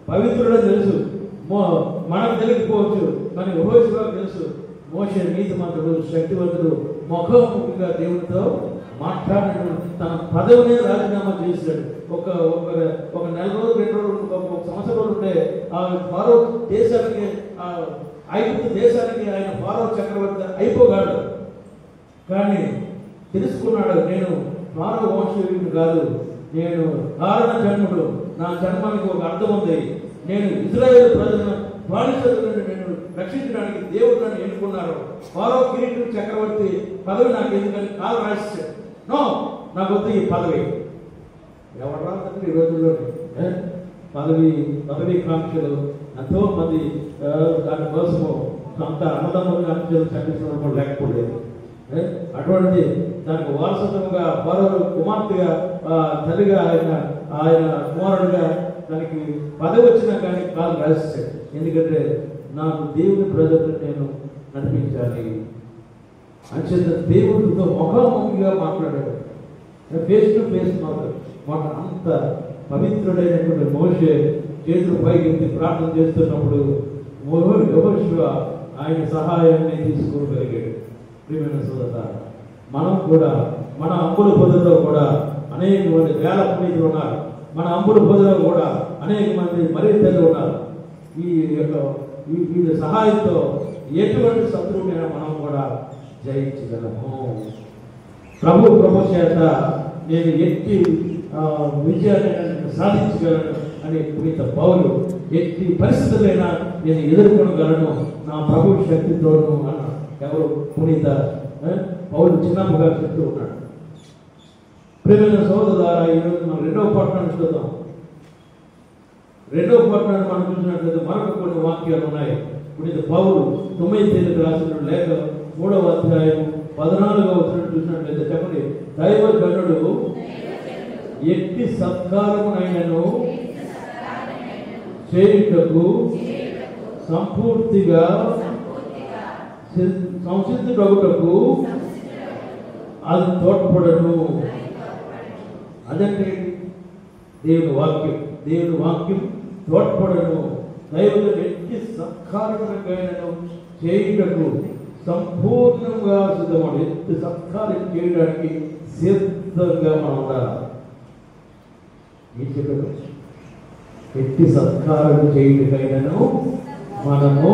పవిత్రుడని తెలుసు. మనకు తెలియకపోవచ్చు, కానీ యెహోవాకు తెలుసు. మోషే నీతిమంతుడు, శక్తివంతుడు, ముఖాముఖిగా దేవుడితో మాట్లాడిన తన పదవినే రాజీనామా చేశాడు. ఒక నెల రోజులు, 2 రోజులు, ఒక సంవత్సరం ఉంటే ఆ ఫారో దేశానికి, ఐగుప్తు దేశానికి ఆయన ఫారో చక్రవర్తి అయిపోగాడు. కానీ తెలుసుకున్నాడు, నేను ఫారో వంశీయుడు కాదు, నేను కారణ జన్ముడు. నా జన్మానికి ఒక అర్థం ఉంది. నేను ఇశ్రాయేలు ప్రజలను బానిసలను నేను రక్షించడానికి దేవుడు నన్ను ఎన్నుకున్నారు. ఫారో కిరీటు చక్రవర్తి పదవి నాకు ఎందుకని కాలు రాశాడు. నో, నాకు వద్దు ఈ పదవి. ఎవరు రాదంటే ఈ రోజుల్లో పదవి కాంక్షలు ఎంతో మంది దాని కోసము సొంత అన్నదమ్ములు కాంక్షలు చంపించడం లేకపోలేదు. అటువంటి దానికి వారసత్వంగా ఫారో కుమార్తెగా, తల్లిగా, ఆయన కుమారుడుగా దానికి పదవి వచ్చినా కానీ కాలు రాశాడు. ఎందుకంటే నాకు దేవుని ప్రజలను నేను నడిపించాలి. అంచేత దేవుడితో ముఖాముఖిగా మాట్లాడాడు, ఫేస్ టు ఫేస్ మాట. అంత పవిత్రుడైనటువంటి మోషే చేతులు పైకెత్తి ప్రార్థన చేస్తున్నప్పుడు యెహోషువ ఆయన సహాయాన్ని తీసుకోగలిగాడు. ప్రియమైన సోదరులారా, మనం కూడా మన అంబుల పొదలో కూడా అనేక మంది వేల పునీతులు ఉన్నారు. మన అంబుల పొదలో కూడా అనేక మంది మరీ తల్లి ఉన్నారు. వీళ్ళ సహాయంతో ఎటువంటి శత్రువునైనా మనం కూడా జయించగలము. ప్రభు చేత నేను ఎట్టి విజయాన్ని సాధించగలను అనే పునీత పౌలు ఎట్టి పరిస్థితులైనా నేను ఎదుర్కొనగలను నా ప్రభు శక్తితోను అన్న ఎవరు పునీత పౌలు చిన్నప్పుగా చెప్తూ ఉన్నాడు. ప్రియమైన సోదరులారా, ఈరోజు మనం 2వ పట్టణాన్ని చూద్దాం. 2వ పట్టణాన్ని మనం చూసినట్లయితే మరొక కొన్ని వాక్యాలు ఉన్నాయి. పునీత పౌలు 9 తేదీకి రాసిన లేఖ 3వ అధ్యాయం 14వ వచనం చూసినట్లయితే చెప్పండి. దైవజనుడు ఎట్టి సత్కారమునైనను చేయుటకు సంపూర్తిగా సంసిద్ధుడగుటకు అది తోడ్పడను. అదంటే దేవుని వాక్యం తోడ్పడను. దైవజనుడు ఎట్టి సత్కారమునైనను చేయుటకు సంపూర్ణంగా సిద్ధమడు. ఎట్టి సత్కారం చేయడానికి సిద్ధంగా మనం ఉండాలి. ఎట్టి సత్కారం చేయడానికైనాను మనము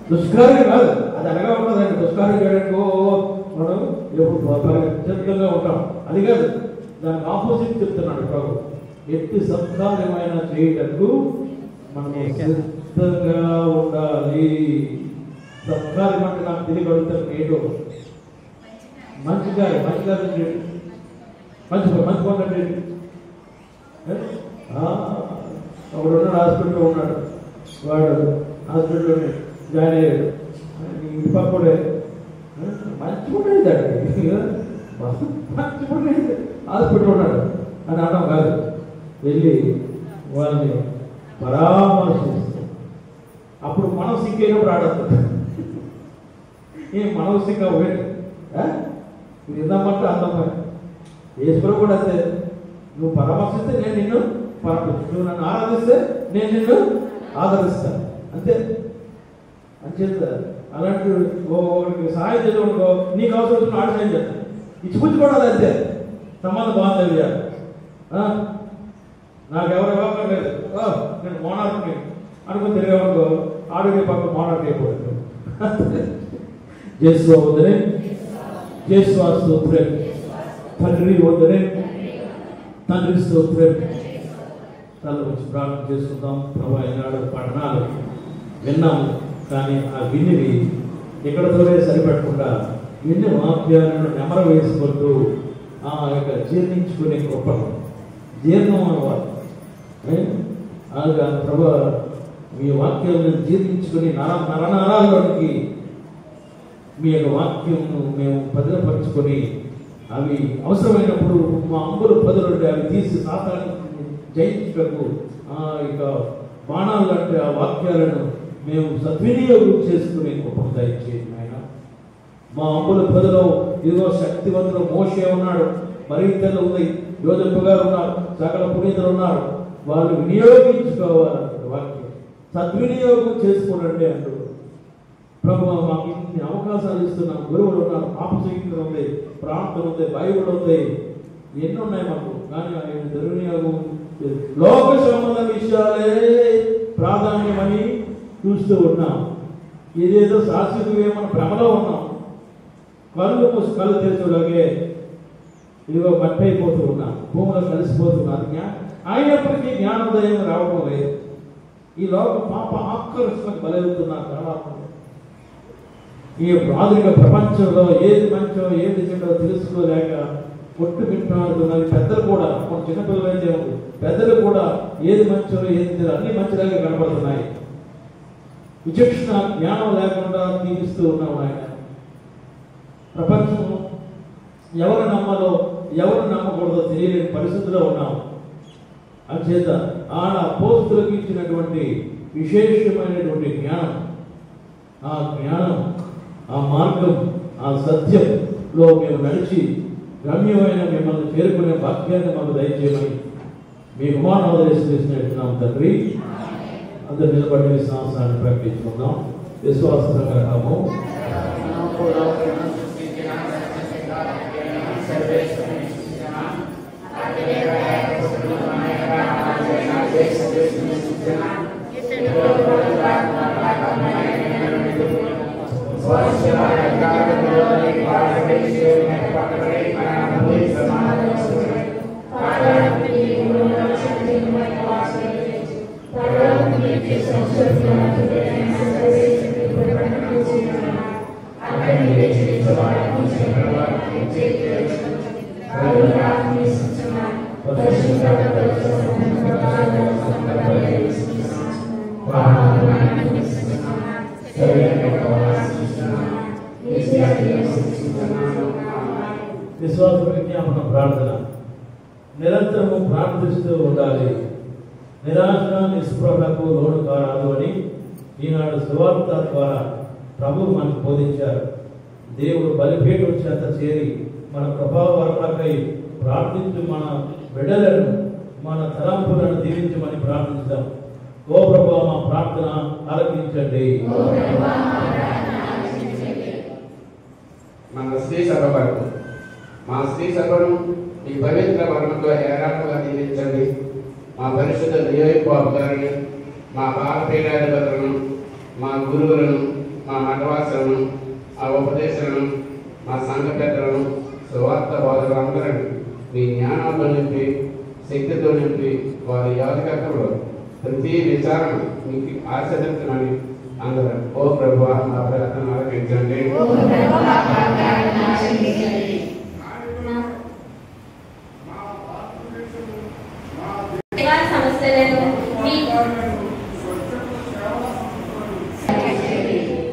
దుష్కార్యం కాదు, అది అనగా ఉండదండి. దుష్కార్యం చేయడానికి మనం ఎప్పుడు సిద్ధంగా ఉంటాం, అది కాదు. దానికి ఆపోజిట్ చెప్తున్నాడు ప్రభు. ఎట్టి సత్కార్యమైన చేయటకు మనం సిద్ధంగా ఉండాలి. సత్కార్యం అంటే నాకు తెలియగలుగుతాను ఏంటో. మంచి పనులంటే ఒకడు ఉన్నాడు, హాస్పిటల్లో ఉన్నాడు. వాడు హాస్పిటల్లోనే జాయిన్ అయ్యాడు. ఇంటి పక్కడే మంచి పడేది, హాస్పిటల్ ఉన్నాడు అని అనడం కాదు. వెళ్ళి వాళ్ళని పరామర్శిస్తాం. అప్పుడు మనం సిక్కైనప్పుడు ఆడతాడు. మనం సిక్క ఇది ఇందామంటే అందమైన ఈశ్వరుడు కూడా అంతే. నువ్వు పరామర్శిస్తే నేను నిన్ను పరామర్శిస్తాను, నువ్వు నన్ను ఆరాధిస్తే నేను నిన్ను ఆదరిస్తాను, అంతే. అంచేత అలాంటి ఒకరికి సహాయం చేయడంలో నీకు అవసరం వచ్చిన ఆడ సాయం చేస్తాను, ఇచ్చిపుచ్చుకోవడం అంతే. సంబంధం బాగుంది. నాకు ఎవరు ఇవ్వడం లేదు, నేను మోనార్క్ని అనుకుని తిరిగేవాడు ఆరోగ్య పక్క మోనార్క్ అయిపోతుంది. చేసుకోవద్దని యేసువా స్తోత్రం. తండ్రి వందనే, తండ్రి స్తోత్రం. తల వచ్చి ప్రార్థన చేసుకుందాం. ప్రభు ఈనాడు పఠనాలు విన్నాము, కానీ ఆ వినివి ఎక్కడతోనే సరిపెట్టకుండా ఎన్ని వాక్యాలను నెమర వేసుకుంటూ ఆ యొక్క జీర్ణించుకునే గొప్పను జీర్ణం అన్నవారు ప్రభు మీ వాక్యాలను జీర్ణించుకుని నరనరాల్లోనికి మీ యొక్క వాక్యంను మేము భద్రపరుచుకొని అవి అవసరమైనప్పుడు మా అంబుల పదులుంటే అవి తీసి సాతాన్ని జయించుటకు ఆ యొక్క బాణాలు లాంటి ఆ వాక్యాలను మేము సద్వినియోగం చేసుకునే గొప్ప దయచేయండి ఆయన. మా అంబుల పదిలో ఇదిగో శక్తివంతులు మోషే ఉన్నాడు, మరింతలు ఉంది, యోజప్ప గారు ఉన్నారు, సకల పునీతులు ఉన్నారు. వాళ్ళు వినియోగించుకోవాలంటారు వాక్యం, సద్వినియోగం చేసుకోనండి అంటారు. ప్రభు మాకు ఇన్ని అవకాశాలు ఇస్తున్నాం. గురువులు ఉన్నారు, పాపశక్తులు ఉంది, ప్రార్థన ఉంది, బైబుల్ ఉంది, ఎన్ని ఉన్నాయి మాకు. కానీ ఆయన దుర్వినియోగం లోక సంబంధ విషయాలే ప్రాధాన్యమని చూస్తూ ఉన్నాం. ఏదేదో శాశ్వతమేమన్న భ్రమలో ఉన్నాం. కళ్ళు తెరచులాగే ఇదిగో మట్టి అయిపోతూ ఉన్నాం, భూమిలో కలిసిపోతున్నారు. అయినప్పటికీ జ్ఞానోదయం రావడం లేదు. ఈ లోక పాప ఆకర్షణకు బలవుతున్నారు చాలా. ఈ ఆధునిక ప్రపంచంలో ఏది మంచో ఏది చెడో తెలుసుకోలేక కొట్టుమిట్టాడుతున్నారు. పెద్దలు కూడా, మన చిన్నపిల్లలు అయితే పెద్దలు కూడా ఏది మంచో ఏది చెడో అన్ని మంచిలాగే కనబడుతున్నాయి. విచక్షణ జ్ఞానం లేకుండా తీరుస్తూ ఉన్నాం ఆయన. ప్రపంచం ఎవరు నమ్మాలో ఎవరు నమ్మకూడదో తెలియలేని పరిస్థితిలో ఉన్నాం. అంచేత ఆడ అపోస్తులకు ఇచ్చినటువంటి విశేషమైనటువంటి జ్ఞానం, ఆ జ్ఞానం, ఆ మార్గం, ఆ సత్యంలో మేము నడిచి గమ్యమైన మిమ్మల్ని చేరుకునే వాక్యాన్ని మాకు దయచేయమని మీ ఉమానోదయిస్తున్నాం తండ్రి. అందరు నిలబడి విశ్వాసాన్ని ప్రకటించుకుందాం. విశ్వాస ప్రకారము విశ్వాస విజ్ఞాపన ప్రార్థన నిరంతరము ప్రార్థిస్తూ ఉండాలి. నిరాశ నిస్పృహలకు లోను కారాదు అని ఈనాడు సువార్త ద్వారా ప్రభు మనకు బోధించారు. దేవుడు బలిపీఠం చేత చేరి మన ప్రభావకై ప్రార్థించు మన బిడ్డలను, మన తలంపులను దీవించమని ప్రార్థించాం. ఓ ప్రభువా మా ప్రార్థన ఆలకించండి. మన శ్రీ సభ వరకు మా శ్రీ సభను ఈ పవిత్ర వర్ణంతో ఏకాత్మగా దీవించండి. మా పరిశుద్ధ నియోజకవర్గ గారిని, మా పాలపీఠాధిపతులను, మా గురువులను, మా మఠవాసులను, మా ఉపదేశాలను, మా సంఘ పెద్దలను, సువార్త బోధకులందరినీ మీ జ్ఞానంతో నింపి, శక్తితో నింపి, వారి యాజకత్వంలో ప్రతి విచారణ మీకు ఆచరించమని అందరూ ఓ ప్రభువా మా ప్రార్థన ఆలకించండి.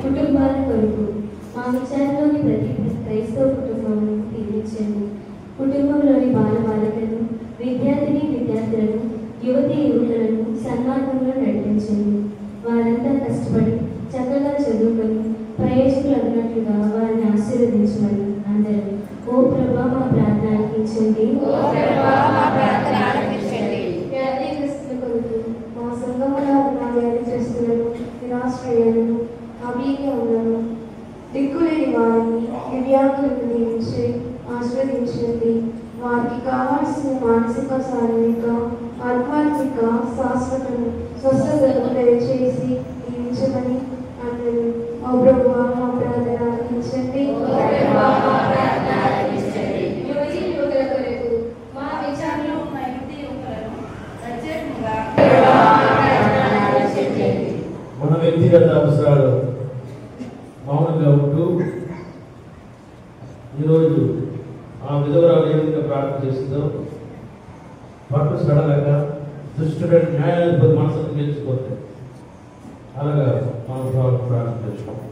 కుటుంబాల కొరకు మా విచారంలోని ప్రతి క్రైస్తవ కుటుంబాలను దీవించండి. కుటుంబంలోని బాలబాలికలను, విద్యార్థులను, యువతీ యువకులను సన్మార్గంలో నడిపించండి. వారంతా కష్టపడి చక్కగా చదువుకొని ప్రయోజకులు అగినట్లుగా వారిని ఆశీర్వదించమని అందరూ ఓ ప్రభా మా ప్రార్థన ఆలకించండి. వ్యాధిగ్రస్తుల కొరకు మా సంఘంలో ఉన్న వ్యాధిగ్రస్తులను, నిరాశ్రయులను, అభీజ్ఞులను, దిక్కులేని వారిని, దివ్యాంగులను దీవించి ఆశీర్వదించండి. వారికి కావాల్సిన మానసిక, శారీరక, ఆధ్యాత్మిక, శాశ్వత స్వస్థతను దయచేసి దీవించమని అందరూ ఓ ప్రభువా మా ప్రార్థన ఆలకించండి. వ్యక్తిగత అవసరాలు మౌనంగా ఉంటూ ఈరోజు ఆ విధవరాలు ఏ విధంగా ప్రార్థన చేస్తుందో పట్టు సడలక దుష్టుడ న్యాయాధిపతి మనసును గెలుచుకోవచ్చు. అలాగా మనం ప్రార్థన చేసుకోవాలి.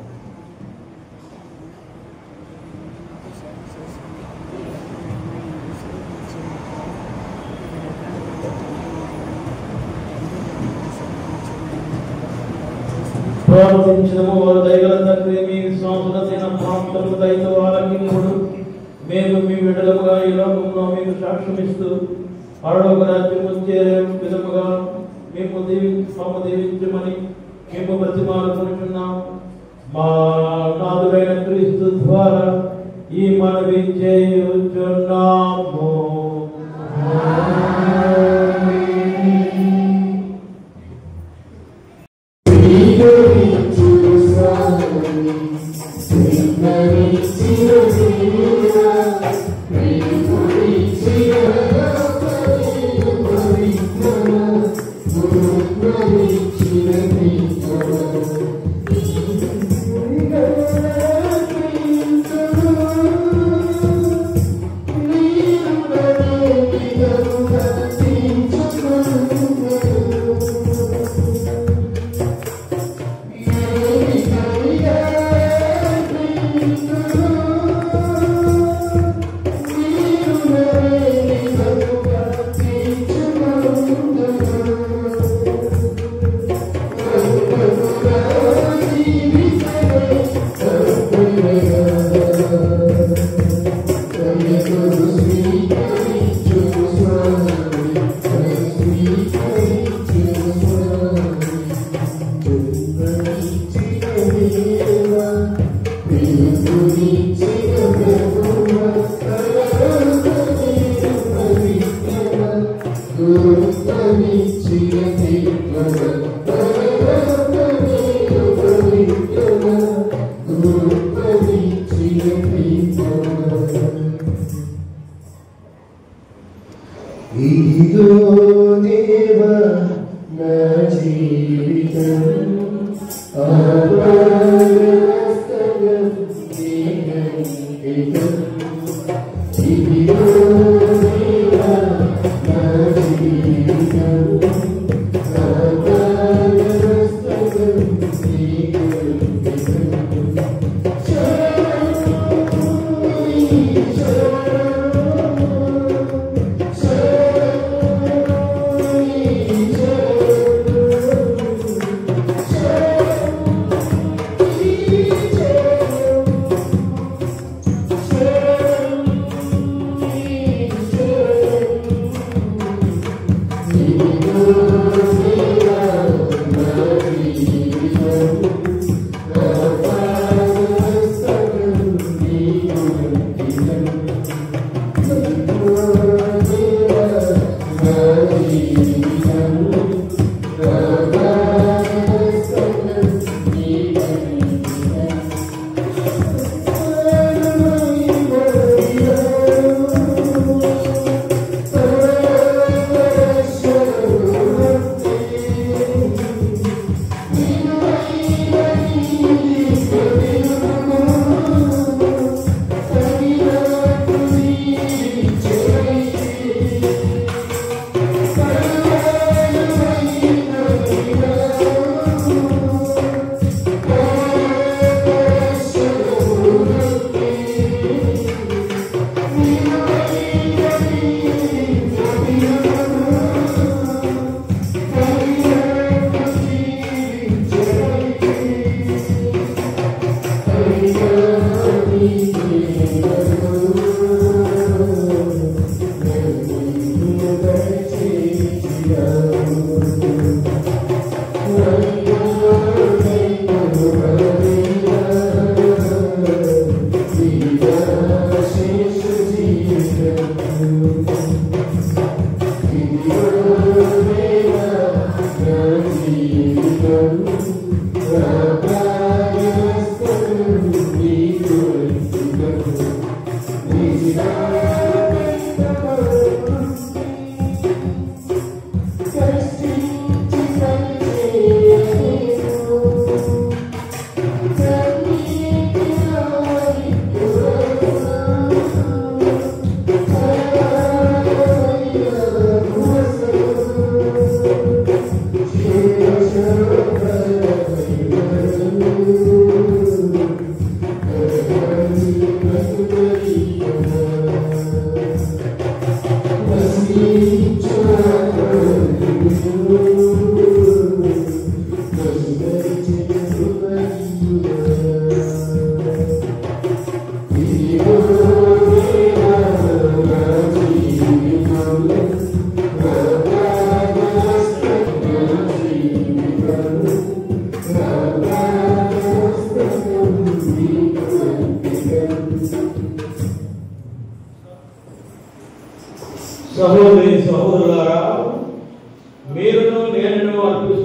ప్రార్థించడము వారు దైవ తండ్రి మీ విశ్వాసులైన ప్రాంతము దయతో ఆలకించుడు మేము మీ విడుదలగా ఈ లోకంలో మీకు సాక్ష్యమిస్తూ పరలోక రాజ్యము చేరే విధముగా మేము దీవించమని మేము ప్రతిమానుకుంటున్నాం. మా నాథుడైన క్రీస్తు ద్వారా ఈ మనవి చేయుచున్నాము.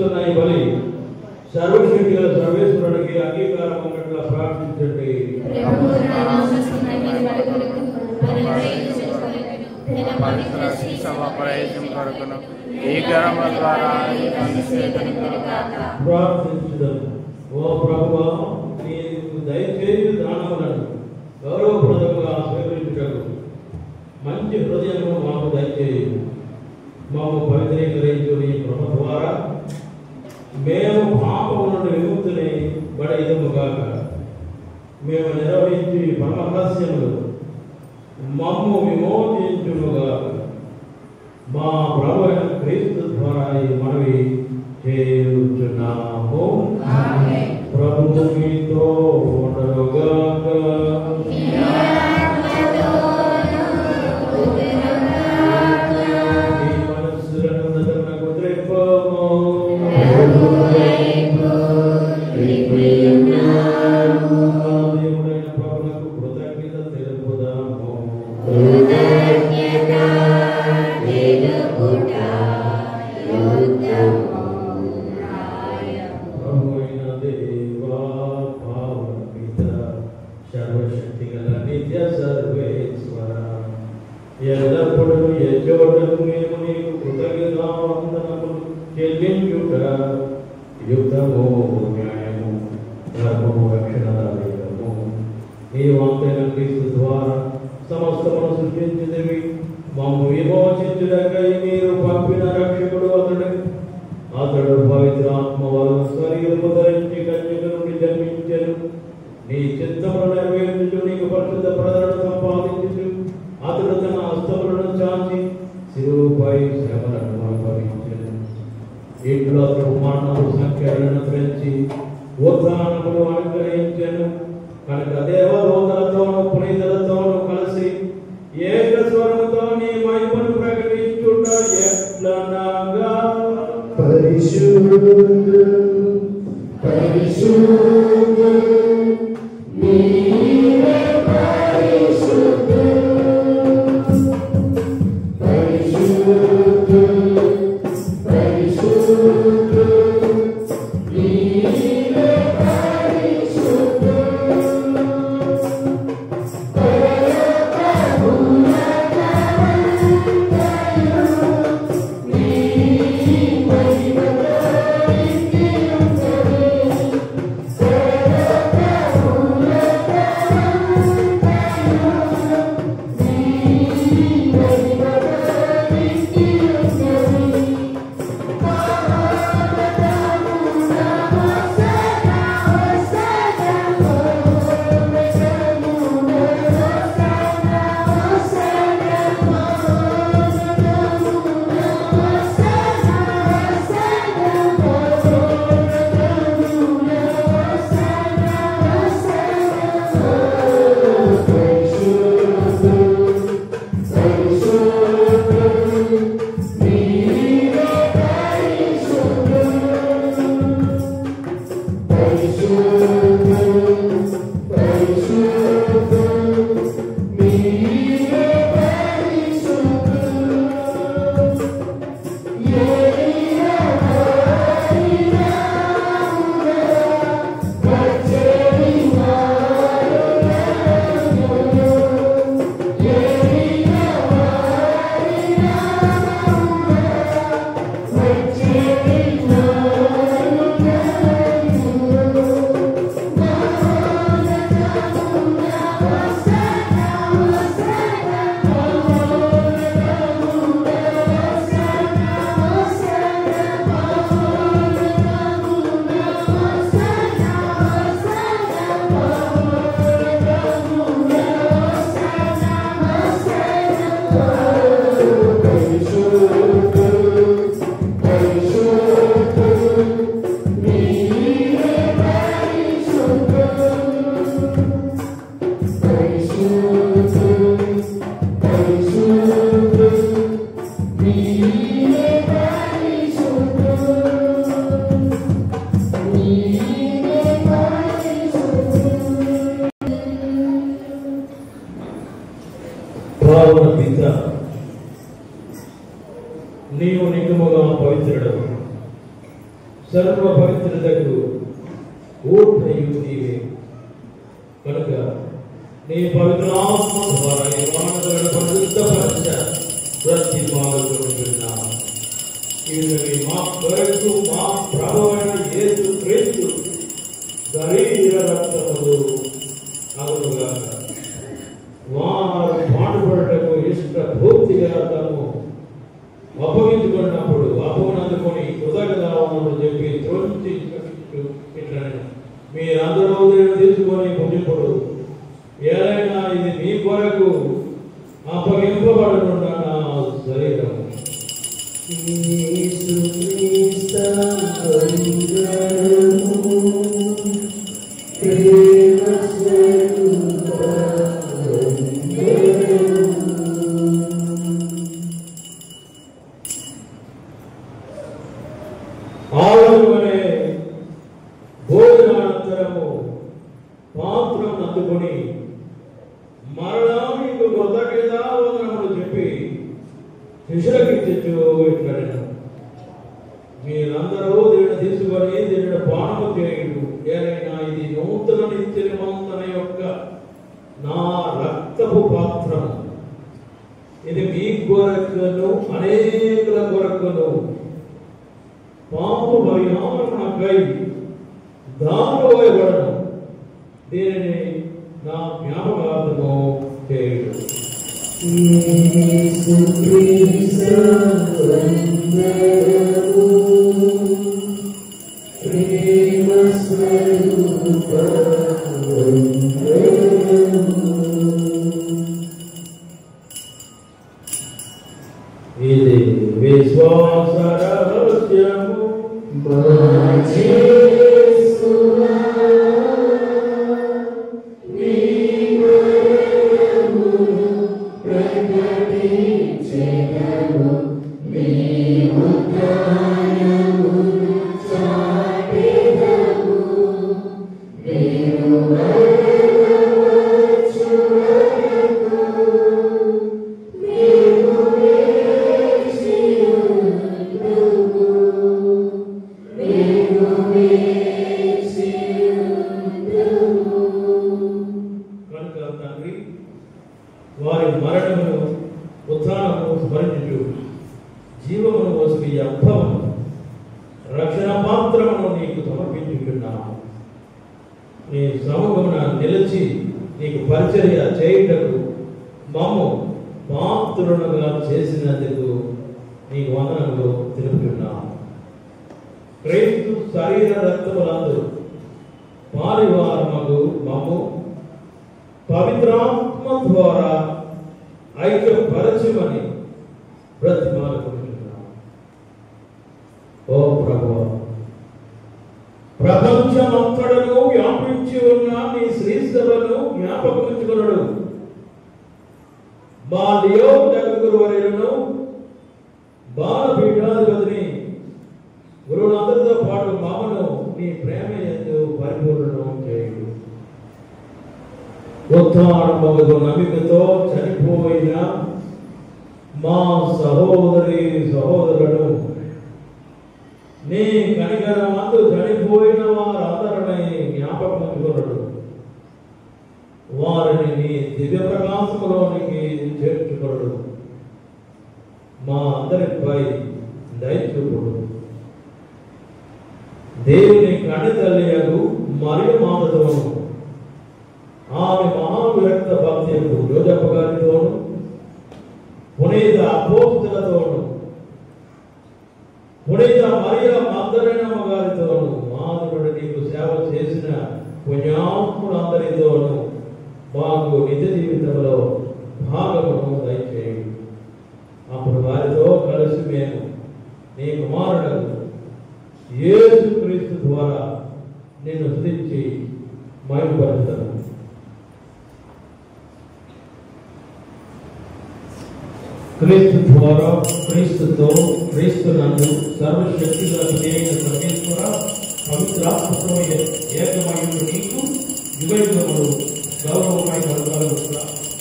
అర్పిస్తున్న ఈ బలి సర్వశక్తి గల సర్వేశ్వరుడికి అంగీకారం ఉన్నట్టుగా ప్రార్థించండి. ప్రార్థించడం. ఓ ప్రభువా, నీకు దయచేసి దానములను గౌరవప్రదముగా స్వీకరించుటకు మంచి హృదయము మాకు దయచేయి. మాకు పవిత్రీకరించు నీ కృప ద్వారా మేము పాపము నుండి విముక్తుని బడైదముగాక. మేము నిర్వహించి పరమహస్యములు మమ్ము విమోచించునుగాక. మా ప్రభువైన క్రీస్తు ద్వారా ఈ మనవి చేయుచున్నాము. ప్రభువు మీతో ఉండరుగాక. మీ మనస్సులను నదులకు త్రిప్పము. దేవుడైన ప్రభువుకు కృతజ్ఞత తెలుపుదాము. ప్రభువైన దేవా, పావన పిత, సర్వశక్తి గల నిత్య సర్వేశ్వర, ఎల్లప్పుడూ ఎచ్చోటకు మేము నీకు కృతజ్ఞతావందనములు చెల్లించుట యుక్తము, న్యాయము, ధర్మము, రక్షణదాయకము. నీ వాంతైన క్రీస్తు ద్వారా సమస్తమును సృష్టించినవి మమ్ము విమోచించుటకై మీరు పంపిన రక్షకుడు అతడు. అతడు పవిత్రాత్మ వలన శరీరము ధరించి కన్యక నుండి జన్మించెను. నీ చిత్తమును నెరవేర్చుచు నీకు పరిశుద్ధ ప్రజలను సంపాదించుచు అతడు తన హస్తములను చాచి శిలువపై శ్రమలను అనుభవించెను. ఇట్లు అతడు మరణము సంఖ్యలను పెంచి ఉత్థానమును అనుగ్రహించెను. కనుక దేవదూతలతోనూ పునీతులతోనూ కలిసి ఏకస్వరముతో నీ మహిమను ప్రకటించుట ఎట్లనగా, పరిశుద్ధుడు పరిశుద్ధుడు నీవే పరిశుద్ధుడు పరిశుద్ధుడు పరిశుద్ధుడు నీవే పరిశుద్ధుడు నీ మహిమ సర్వ పవిత్రతకు ఊర్ధయు నీవే కనుక నీ పవిత్ర ఆత్మ ద్వారా ఈ మానవులను పరిశుద్ధపరచ ప్రతి పాల్గొంటున్నాం. ఇది మా కొరకు మా ప్రభువైన యేసు క్రీస్తు శరీర రక్తములు అగునుగాక. వారు పాటుపడటకు ఇష్టపూర్తిగా తాము అప్పగించుకున్నప్పుడు అప్పనందుకొని కృతజ్ఞతలు చెప్పి త్రోచి ఇట్లా మీరందరూ తీసుకొని పుట్టినప్పుడు ఏదైనా ఇది మీ కొరకు అప్పగింపబడుతున్న నా శరీరం. ఆలోచనే భోజనానంతరము పాత్రను అందుకొని మరలా మీకు కృతజ్ఞతావందనములు చెప్పి శిష్యులకిచ్చు ఇట్లనెను, మీరందరూ దీన్ని తీసుకొని దీనిని పానము చేయుడు. ఏదైనా ఇది నూతన నిత్య నిబంధన యొక్క నా రక్తపు పాత్రము. ఇది మీ కొరకును అనేకుల కొరకును పాప పరిహారమునకై దానిలో వేయబడను. దీనిని నా జ్ఞాపకార్థము చేయుడు. ఇది విశ్వాస రహస్యము వారి మరణమును ఉత్థానమును స్మరించు జీవమును వసతి అర్థమును రక్షణ పాత్రమును నీకు సమర్పించుకున్నాను. నీ సముఖమున నిలిచి నీకు పరిచర్య చేయుటకు మమ్ము పాత్రులుగా చేసినందుకు నీకు వందనములు తెలుపుతున్నాను. క్రీస్తు శరీర రక్తములందు పాలివారముకు మమ్ము పవిత్రాత్మ ద్వారా ఐక్యపరచమని బ్రతిమాలుకుంటున్నాను. ఓ ప్రభువా, ప్రపంచమంతటను వ్యాపించి ఉన్న నీ శ్రీసభను జ్ఞాపకముంచుకొనుడు. మా లియో జగద్గురువర్యులను బాలపీఠాధిపతిని గురువులందరితో పాటు మామను నీ ప్రేమ యందు పరిపూర్ణం చేయుడు. ఉత్థానమగు నమ్మికతో చనిపోయిన మా సహోదరి సహోదరులను నీ కనికరమందు చనిపోయిన వారందరినీ జ్ఞాపకముంచుకొనుడు. వారిని నీ దివ్య ప్రకాశములోనికి చేర్చుకొనుడు. మా అందరిపై దయచూపుడు. దేవుని కణితల్లియగు మరియు మాతతోను ఆమె మహావిరక్త భక్తియకు యోజప్ప గారితోను పునీత అపోస్తులతోను పునీత మరియా మగ్దలేనమ్మ గారితోను మాధవుడు నీకు సేవ చేసిన పుణ్యాత్ములందరితోను మాకు నిజ జీవితంలో భాగమును దయచేయండి. అప్పుడు వారితో కలిసి మేము నీ కుమారుడు యేసు క్రీస్తు ద్వారా నిన్ను స్తుతించి మహిమపరుస్తాను. క్రీస్తు ద్వారా క్రీస్తుతో క్రీస్తునందు సర్వశక్తి గల పరమేశ్వర పవిత్రాత్మతో ఏకమయుడు నీకు యుగయుగములు గౌరవమై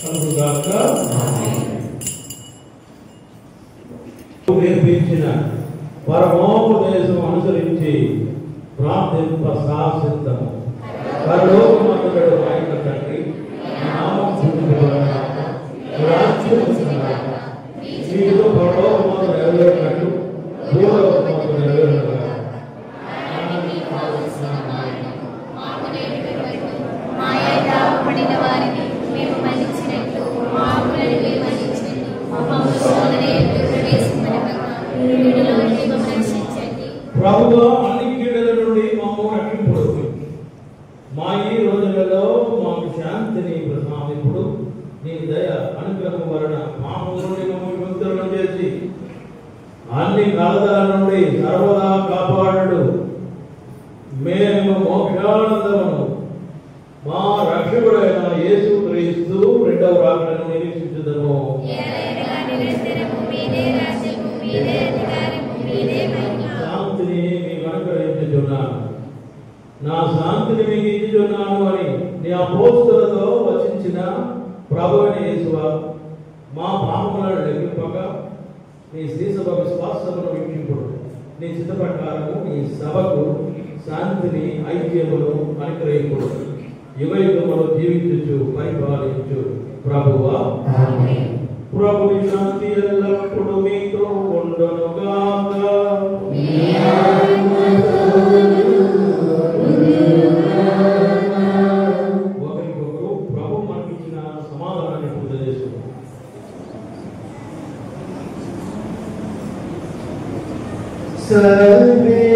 కలుగుగాక. నేర్పించిన పరమోపదేశం అనుసరించి ప్రార్థింప సాహసిద్దాము. పరలోకమందుడు మా యొక్క తండ్రి, మీ నామం పూజింపబడుగాక, మీ రాజ్యం వచ్చుగాక, మీ చిత్తం పరలోకమందు నెరవేరినట్టు భూలోకమందు నెరవేరుగాక. పడిన వారిని మేము మన్నించినట్లు మా అప్పులను మేము మన్నించినట్లు మమ్మల్ని శోధనయందు ప్రవేశింపనివ్వక కీడులో నుండి మమ్మల్ని రక్షించండి. ప్రభువా, అన్ని కీడుల నుండి మమ్మల్ని రక్షింపుడు. మా ఈ రోజులలో మాకు శాంతిని ప్రసాదింపుడు. నీ దయ అనుగ్రహం వలన పాపం నుండి మమ్మల్ని విముక్తులను చేసి అన్ని కలతల నుండి సర్వదా కాపాడు. మేము మోక్షానందమును మా రక్షకుడైన యేసు క్రీస్తు రెండవ రాకడను నిరీక్షించుదము. శాంతిని మీకు అనుగ్రహించుచున్నాను, నా శాంతిని మీకు ఇచ్చుచున్నాను అని నీ అపోస్తలులతో వచించిన ప్రభువైన యేసువా, మా పాపములను లెక్కింపక నీ శ్రీసభ విశ్వాసమును వీక్షింపుడు. నీ చిత్త ప్రకారము నీ సభకు శాంతిని ఐక్యమును అనుగ్రహింపుడు. యుగయుగములు జీవించుచు పరిపాలించు ప్రభువా. ప్రభుని శాంతి ఎల్లప్పుడూ మీతో ఉండునుగాక. ఒకరికొకరు ప్రభు మనకిచ్చిన సమాధానాన్ని పూజ చేసుకుంటాం.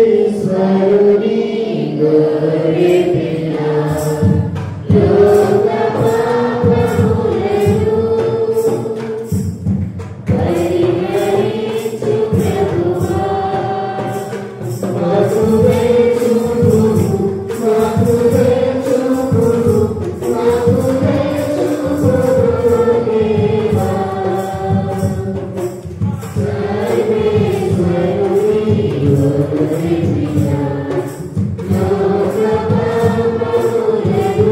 సర్వేశ్వరుని గొర్రెపిల్ల లోక పాపములను పరిహరించు ప్రభువా, మాకు దయచూపుము, మాకు దయచూపుము, మాకు దయచూపుము దేవా. సర్వేశ్వరుని గొర్రెపిల్ల లోక పాపములను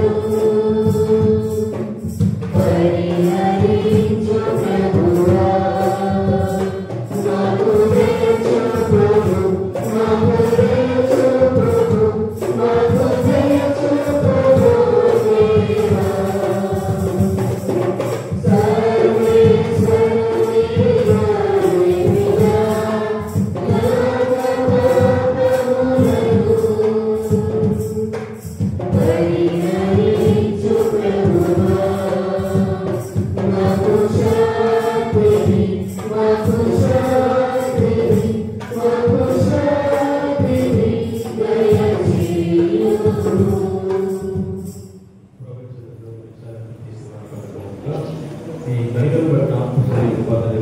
పరిహరించు ప్రభువా, మాకు దయచూపుము, మాకు దయచూపుము, మాకు దయచూపుము దేవా. సర్వేశ్వరుని గొర్రెపిల్ల లోక పాపములను పరిహరించు ప్రభువా, మాకు శాంతిని, మాకు శాంతిని, మాకు శాంతిని దయచేయుము. ఈ కనికరం బట్టి ఆత్మశరీర ఉపాధి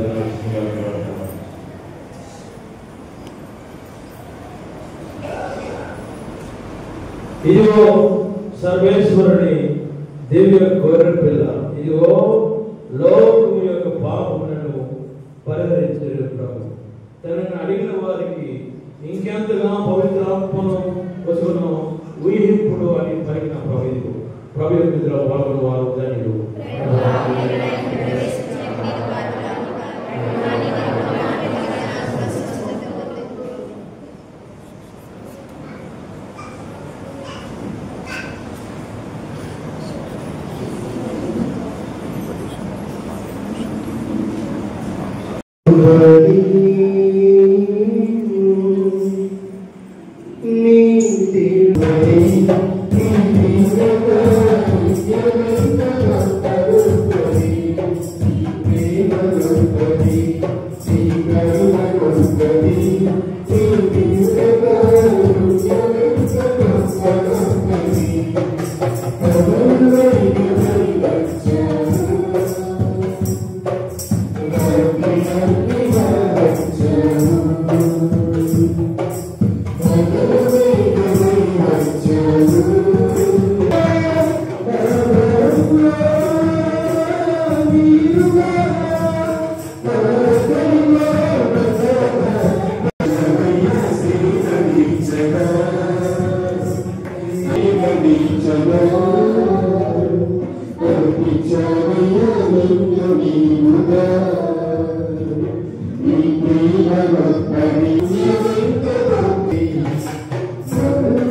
ఇదిగో సర్వేశ్వరుని దివ్య గొర్రె పిల్ల, ఇదిగో లోకము యొక్క పాపములను పరిహరించే ప్రభు. తనను అడిగిన వారికి ఇంకెంతగా పవిత్రాత్మను వసును ఊహింపుడు అని పలికిన ప్రభు. ప్రభు యొక్క పాల్గొన్న వారు ధన్యులు. Thank you.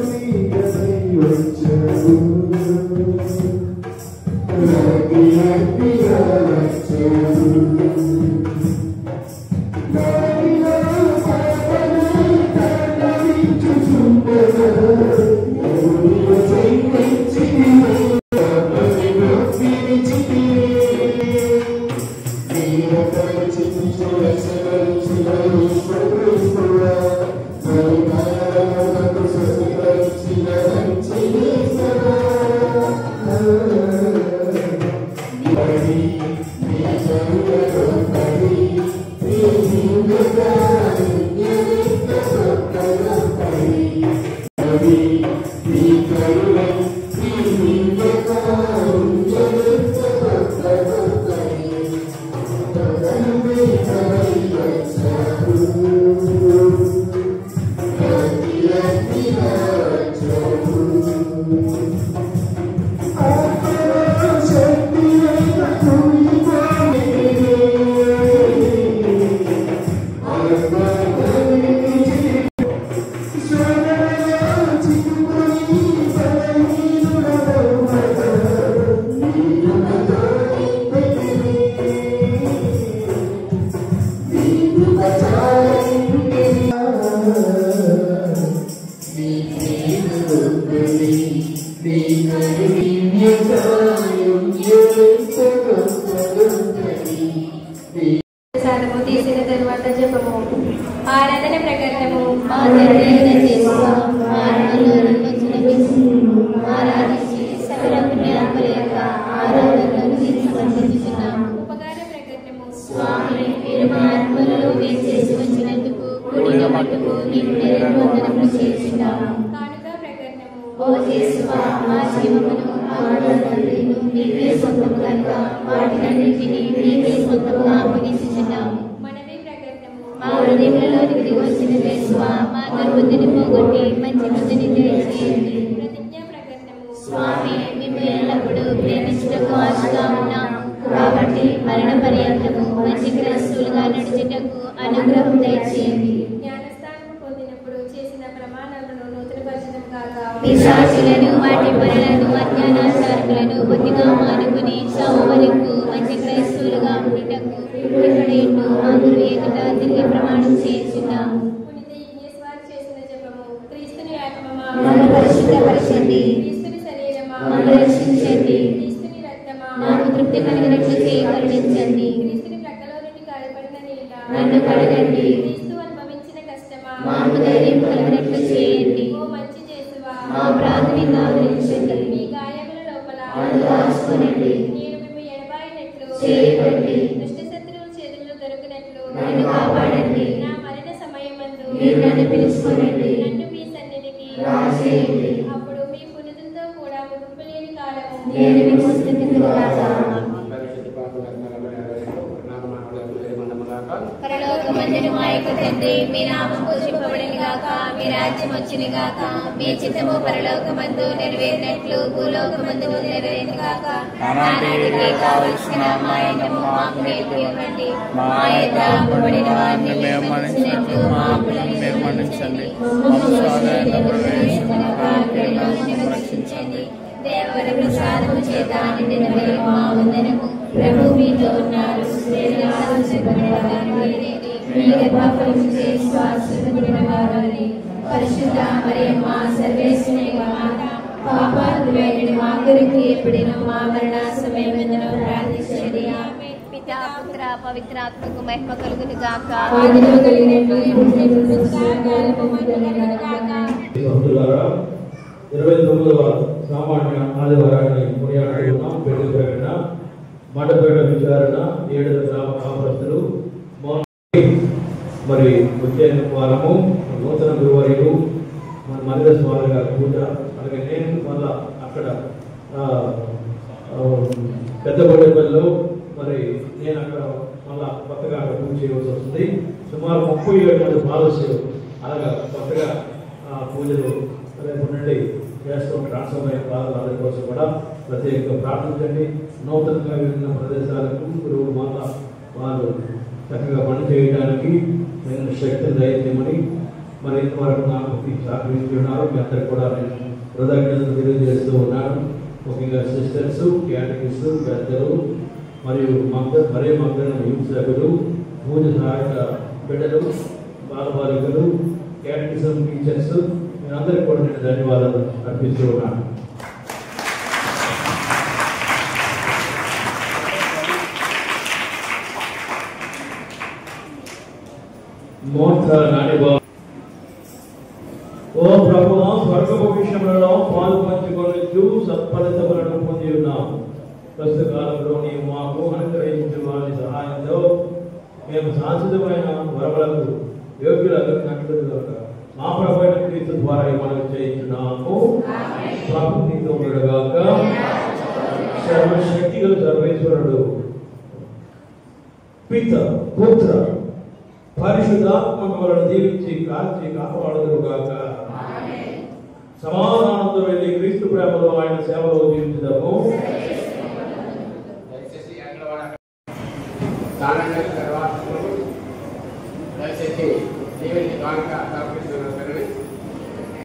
తీసిన తరువాత జపము ఆరాధన ప్రకటనము మా తండ్రి ఆరాధించి సకల పుణ్యాత్మల యొక్క ఆరాధనలను సమర్పించుచున్నాము. ఉపకార ప్రకటనము స్వామి మీరు మా ఆత్మలలో వేచేసి వచ్చినందుకు కూడిన మట్టుకు నీకు వందనములు చేస్తున్నాము. కానుక ప్రకటనము ఓ యేసువా మా జీవమును ఆనందమును నీవే సొంతము కనుక వాటినన్నిటినీ నీవే సొంతముగా అప్పగించుచున్నాము. మనవి ప్రకటనము మా హృదయములలోనికి దిగి వచ్చిన యేసువా మా గర్భముని పోగొట్టి మంచి బుద్ధిని దయచేయండి. ప్రతిజ్ఞ ప్రకటనము స్వామి మిమ్మల్ని ఎల్లప్పుడూ ప్రేమించుటకు ఆశగా ఉన్నాము కాబట్టి మరణ పర్యంతము మంచి క్రైస్తవులుగా నడుచుటకు అనుగ్రహం దయచేయండి. జ్ఞానస్థానము పొందినప్పుడు చేసిన ప్రమాణాలను నూతనపరచడం కాక పిశాచులను వాటి పనులను అజ్ఞానాచారకులను బుద్ధిగా మానుకుని సౌవలకు మంచి క్రైస్తవులుగా ఉండుటకు ఇక్కడ ఎన్నో అందరూ ఎదుట తిరిగి ప్రమాణం చేస్తున్నాము. పునీత యజ్ఞేశ్వర్ చేసిన జపము క్రీస్తుని ఆత్మ మమ్మల్ని పరిశుద్ధపరచండి, క్రీస్తుని శరీరమా మమ్మల్ని రక్షించండి, క్రీస్తుని రక్తమా నాకు తృప్తి కలిగినట్లు కరుణించండి, క్రీస్తుని ప్రక్కలో నుండి కాయబడిన నీళ్ళ నన్ను కడగండి, క్రీస్తు అనుభవించిన కష్టమా మాకు ధైర్యం కలిగినట్లు చేయండి. ఓ మంచి చేసువా మా ప్రార్థనను ఆదరించండి, మీ గాయముల లోపల దాచుకోనండి, నేను మేము ఎడబాయినట్లు చేయకండి, దుష్ట శత్రువుల చేతుల్లో దొరికినట్లు నన్ను కాపాడండి, నా మరణ సమయమందు మీరు నన్ను పిలుచుకోనండి, నన్ను మీ సన్నిధికి రాసేయండి, అప్పుడు మీ పునరుద్ధరణతో కూడా ముగింపు లేని కాలము నేను మీకు స్తుతింతుగాక. పరలోకమందున మా యొక్క తండ్రి మీ నామం పూజింపబడును గాక, మీ రాజ్యం వచ్చును గాక, మీ చిత్తము పరలోకమందు నెరవేరినట్లు భూలోకమందును నెరవేరును గాక. నానాటికి కావలసిన మా అన్నము మాకు నేర్పి ఇవ్వండి, మా యొక్క అప్పుబడిన వారిని మేము మన్నించినట్లు మా అప్పులను మీరు మన్నించండి, రక్షించండి. దేవర ప్రసాదము చేత నిండిన మా వందనము ప్రభు మీతో ఉన్నారు, పరిశుద్ధ మరియమ్మ సర్వేశ్వరి మాత పాపాత్ములైన మా కొరకు ఎప్పుడైనా మా మరణ సమయమందున ప్రార్థించండి. ఆమేన్. పితా పుత్ర పవిత్రాత్మకు మహిమ కలుగును గాక. ఆదిలో కలిగినట్లు ఇప్పుడు సదాకాలము మహిమ గాక. 29వ సామాన్య ఆదివారాన్ని కొనియాడుతున్నాం. పెళ్లి ప్రకటన, మండపేట విచారణ, 7 గ్రామ కాపరస్తులు మరి వచ్చే వారము నూతన గురువారిలు మన మందిర స్వామి గారి పూజ, అలాగే నేను మళ్ళా అక్కడ పెద్దపల్లిలో మరి నేను అక్కడ మళ్ళా కొత్తగా అక్కడ పూజ చేయవలసి వస్తుంది. సుమారు 37 మంది పాలసీలు అలాగా కొత్తగా పూజలు రేపు నుండి చేస్తూ ట్రాన్స్ఫర్ అయిన వాళ్ళ కోసం కూడా ప్రత్యేకంగా ప్రార్థించండి. నూతనంగా వెళ్ళిన ప్రదేశాలకు గురువు మళ్ళా వాళ్ళు చక్కగా పని చేయడానికి నేను శక్తిని దయచేయమని మరి ఇంతవరకు నాకు సహకరిస్తున్నారు. మీ అందరికి కూడా నేను కృతజ్ఞతలు తెలియజేస్తూ ఉన్నాను. ముఖ్యంగా సిస్టర్స్, క్యాటగిస్ట్, పెద్దలు మరియు మరే మగ్గన యూత్ సభ్యులు, పూజ సహాయక బిడ్డలు, బాలబాలికలు, క్యాటగిజం టీచర్స్ మీరందరికీ కూడా నేను ధన్యవాదాలు అర్పిస్తూ ఉన్నాను. ఓ ప్రభువా, స్వర్గపు విషయములలో పాలు పంచుకొనొచ్చు సత్ఫలితములను పొంది ఉన్నాం. ప్రస్తుత కాలంలో నీవు మాకు అనుగ్రహించిన వారి సహాయంతో మేము శాశ్వతమైన వరములకు యోగ్యులకు మా ప్రభువైన క్రీస్తు ద్వారా మనం చేయించున్నాము. ప్రభు నీతో ఉండగాక. సర్వశక్తిగల సర్వేశ్వరుడు పిత పుత్ర పరిశుద్ధాత్మ వలన దీవించి కాల్చి కాపాడుదురుగాక. సమాధానంతో వెళ్ళి క్రీస్తు ప్రేమలో ఆయన సేవలో జీవించదము.